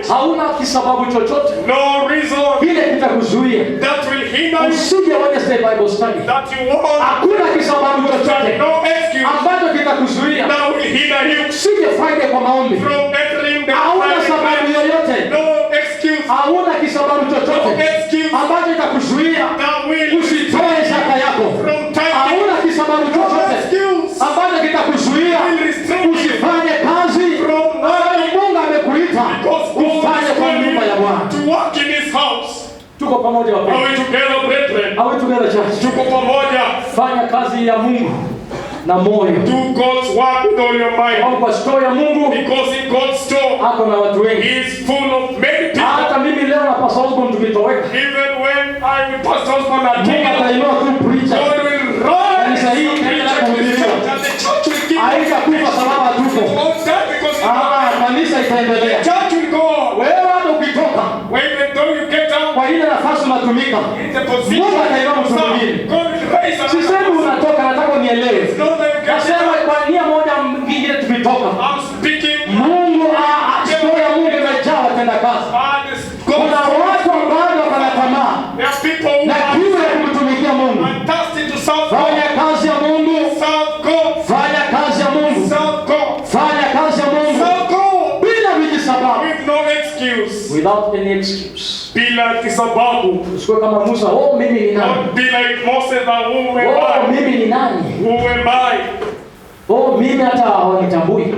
Hauna kisababu chochote No reason kile kitakuzuia that will hinder you, usije Wednesday Bible study. that you want. Hakuna kisababu chochote No excuse ambacho kitakuzuia that will hinder you usije Friday kwa maombi. from entering the Hauna private sababu life. yoyote, No excuse hauna kisababu chochote ambacho kitakuzuia that will usitoe zaka yako. from time Hauna kisababu no chochote excuse ambacho kitakuzuia usifanye kazi ambayo Mungu amekuita ufanye kwa nyumba ya Bwana. to walk in His house. Tuko pamoja Are wapendwa. we together, brethren? Are we together, church? Tuko pamoja. Fanya kazi ya Mungu na moyo. Do God's work with all your mind. Au kwa store ya Mungu Because in God's store, ako na watu wengi. He is full of many people. Hata mimi leo na Pastor Osborne tukitoweka, Even when I will pastor Osborne and Mungu atainua tu preacher. God will rise Kanisa hii itaendelea kuhubiriwa. and the church will keep Haitakufa sababu hatuko. on that because Kanisa itaendelea. the church will go on. Wewe hata ukitoka When you get out kwa ile nafasi unatumika, in the position, Mungu atainua mtu mwingine. God will raise another Sisemi person. unatoka, nataka unielewe. It's not that you get Nasema kwa nia I'm speaking. Mungu story ya Mungu imejaa watendakazi. Kuna watu ambao wana tamaa There are people na who kiu ya kumtumikia Mungu. are thirsty to serve Fanya God. kazi ya Mungu. Serve God. Fanya kazi ya Mungu. Serve God. Fanya kazi ya Mungu Serve God. bila vijisababu. With no excuse. Without any excuse. Bila kisababu. Usiwe kama Musa, oh mimi ni nani? Don't be like Moses and who am Oh I? mimi ni nani? Who am I? Oh mimi hata hawanitambui.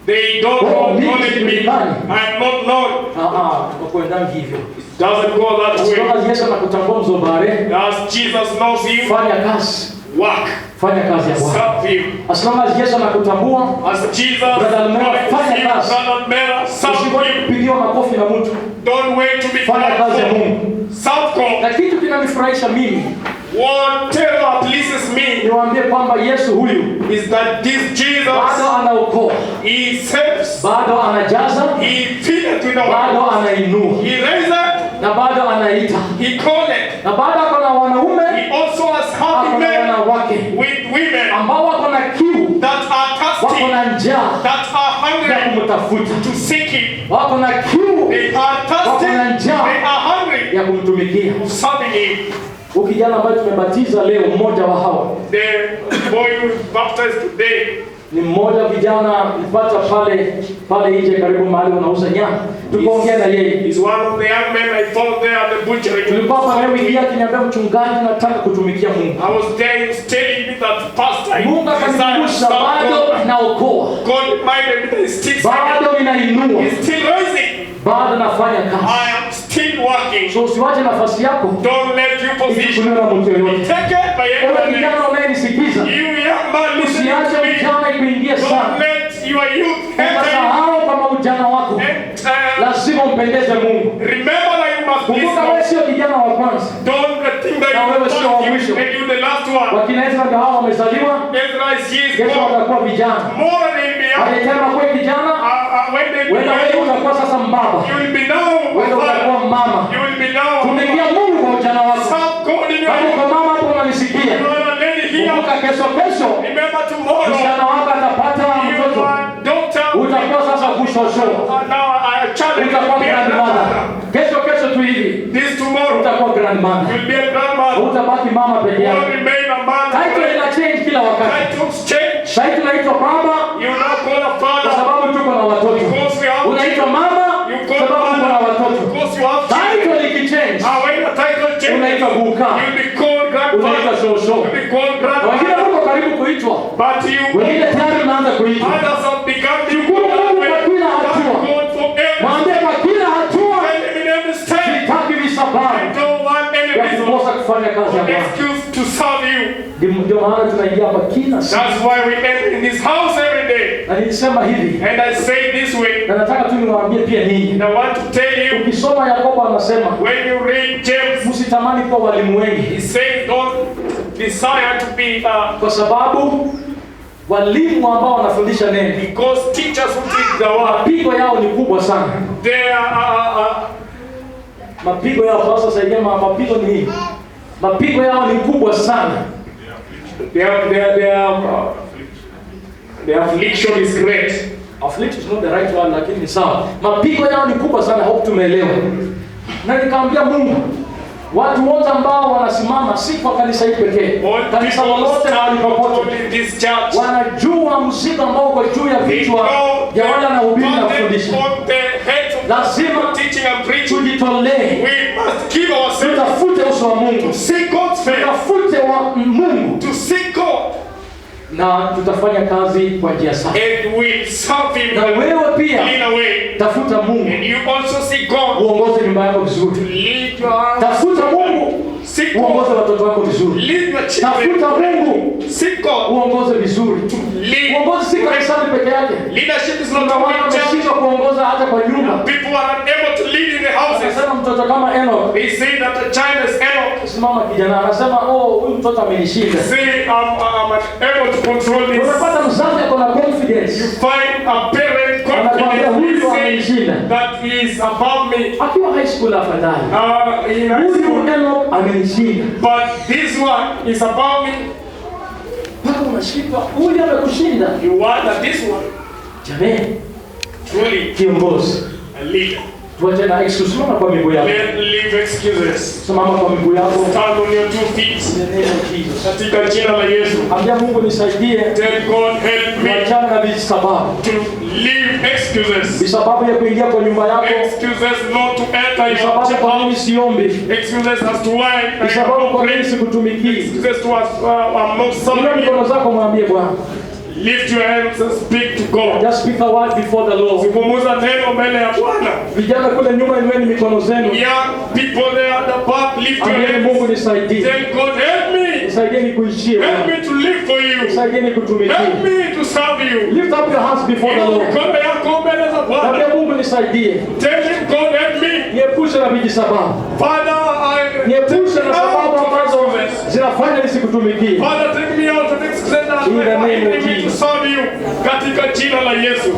They don't acknowledge me. I'm not known. Wakwenda hivyo. Doesn't go that way. Sasa Yesu anakutambua mzobare. As Jesus knows you, Fanya kazi. work. Fanya kazi ya Bwana. Serve him. As long as Yesu anakutambua, As Jesus Brother Mera, fanya knows you, kazi. Brother Mera, serve usiwahi him. kupigiwa makofi na mtu. Don't wait to be Fanya kazi ya clapped for. Mungu. Serve God. Na kitu kinanifurahisha mimi, Whatever pleases me niwaambie kwamba Yesu huyu is that this Jesus, bado anaokoa, he saves, bado anajaza, he feedeth with the bado word, anainua, he raiseth, na bado anaita, he calleth. na bado ako na wanaume, He also has ako happy na men wanawake with women ambao wako na kiu, that are wako thirsty, na njaa that are ya hungry kumtafuta, to seek him. wako na kiu They are thirsty, they are hungry ya kumtumikia. of serving him. Huyu kijana ambaye tumebatiza leo, mmoja wa hawa The boy who was baptized today ni mmoja wa vijana nilipata pale nje karibu mahali unauza nyama, tukaongea na yeye. is one of the young men I found there at the butchery. Tulikuwa pale wiki yake, niambia mchungaji, nataka kutumikia Mungu. I was there, he was telling me that pastor, Mungu akanikumbusha, bado naokoa, God reminded me that he's still serving. bado ninainua, He's still rising. bado nafanya I kazi. am still working. So usiwache nafasi yako Don't let your position ichukuliwe na mtu be yoyote. taken by Ewe anyone else. kijana unayenisikiza, You young man listening usiache to me, ujana ikuingie don't sana, let your youth enter ukasahau kama ujana wako you. lazima umpendeze Mungu. Remember that you must please Kumbuka wewe God. sio kijana wa kwanza. Don't think that Na you wewe sio wa are mwisho. and you the last one. Wakina Ezra ndio hao wamezaliwa, Ezra is his kesho God. watakuwa vijana. More than be young. Walitema kuwa kijana, When they be wewe young, utakuwa sasa mbaba, you will be now. wewe utakuwa mama. You will be now. Tumikia Mungu kwa ujana wako. Serve God in your Kama youth. uko mama hapo unanisikia, You are a lady here. kumbuka kesho Remember tomorrow. msichana wako atapata mtoto, Your daughter. utakuwa sasa kushosho, Now I challenge you utakuwa to be a grandmother. grandmother. Kesho tu hivi This tomorrow. utakuwa grandmother, You'll be a grandmother. utabaki mama peke You will yako. remain a man. Title ina change kila wakati. Titles change. Title inaitwa baba You now call a kwa father sababu tuko na watoto, because we have unaitwa mama You kwa call sababu tuko na father watoto. because you have children. Title ikichange When the title changes, unaitwa buka, you'll be called unaitwa grandfather. shosho. You'll be called Wengine grandfather. wako karibu kuitwa, But you, wengine tayari unaanza kuitwa. others have begun to Shukuru go that Mungu way. kwa kila Thank hatua. God for every Mwambie kwa kila hatua, Tell him in every step. sitaki I visababu don't want any ya reason kukosa kufanya kazi ya or Bwana. excuse to serve you. Ndio maana tunaingia hapa kila siku, That's why we enter in this house every day. na nilisema hivi, And I say this way. na nataka tu niwaambie pia ninyi. And I want to tell you, Ukisoma Yakobo anasema when you read James, msitamani kuwa walimu wengi, he says don't desire to be kwa sababu walimu ambao wanafundisha neno because teachers who teach the word, mapigo yao ni kubwa sana. they are Mapigo yao sasa saidia, mapigo ni nini? Mapigo yao ni kubwa sana. their affliction is great. Affliction is not the right word, lakini ni sawa. Mapigo yao ni kubwa sana, hope tumeelewa. Na nikamwambia Mungu, watu wote ambao wanasimama si kwa kanisa hili pekee, All kanisa people lolote mahali stand popote, in this church. wanajua mzigo ambao uko juu ya vichwa vya wale wanahubiri na kufundisha. on the heads of Lazima teaching and preaching. tujitolee, We must give ourselves tutafute uso wa Mungu, to seek God's face, tutafute wa Mungu, to seek God, na tutafanya kazi kwa njia safi. and we serve Him Na wewe pia in a way. tafuta Mungu, And you also seek God uongoze nyumba yako vizuri. lead your house. Tafuta Mungu, Seek uongoze God. watoto wako vizuri. Lead your children. Tafuta Mungu, Seek God. uongoze vizuri. Lead. Uongozi si kanisani peke yake. Leadership is not Kuna wale only in church. wameshindwa kuongoza hata kwa nyumba. People are unable to lead in the houses. Anasema mtoto kama Enoch, They say that the child is able. simama kijana, anasema oh, huyu mtoto amenishinda. Say I'm able to control this. Unapata mzazi ako na confidence, Find a parent anakuambia huyu confident amenishinda. that he is above me. Akiwa high school afadhali, In high huyu school. Enoch amenishinda. But this one is above me. Mpaka unashindwa, huyu amekushinda. You want that this one. Jamani, Truly, kiongozi. a leader. Tuache na excuse, simama kwa miguu yako. Leave excuses. Simama kwa miguu yako. Stand on your 2 feet. In the name of Jesus. Katika jina la Yesu. Ambia Mungu nisaidie. Tell God, help me Tuachane na visababu. to leave excuses. Visababu ya kuingia kwa nyumba yako. Excuses not to enter your Visababu kwa nini house. siombi. Excuses as to why I Visababu am kwa nini praying. sikutumikii. Excuses to us, I'm not Inua serving mikono you. zako mwambie Bwana. Lift your hands and speak to God. Just speak a word before the Lord. Zungumza neno mbele ya Bwana. Vijana kule nyuma, inueni mikono zenu. Young people there at the back, lift your Ambia Mungu hands. nisaidie. Tell God, help me. Nisaidie nikuishie. Help me to live for you. Nisaidie nikutumikie. Help me to serve you. Lift up your hands before the Lord. Mikono yako mbele za Bwana. Ambia Mungu nisaidie. Tell him, God, help me. Niepushe na vijisababu. Father, Niepushe na sababu out of ambazo excuses. zinafanya nisikutumikie. Father, take me out of excuses that In the name of enable me to Jesus. serve you. Katika jina la Yesu.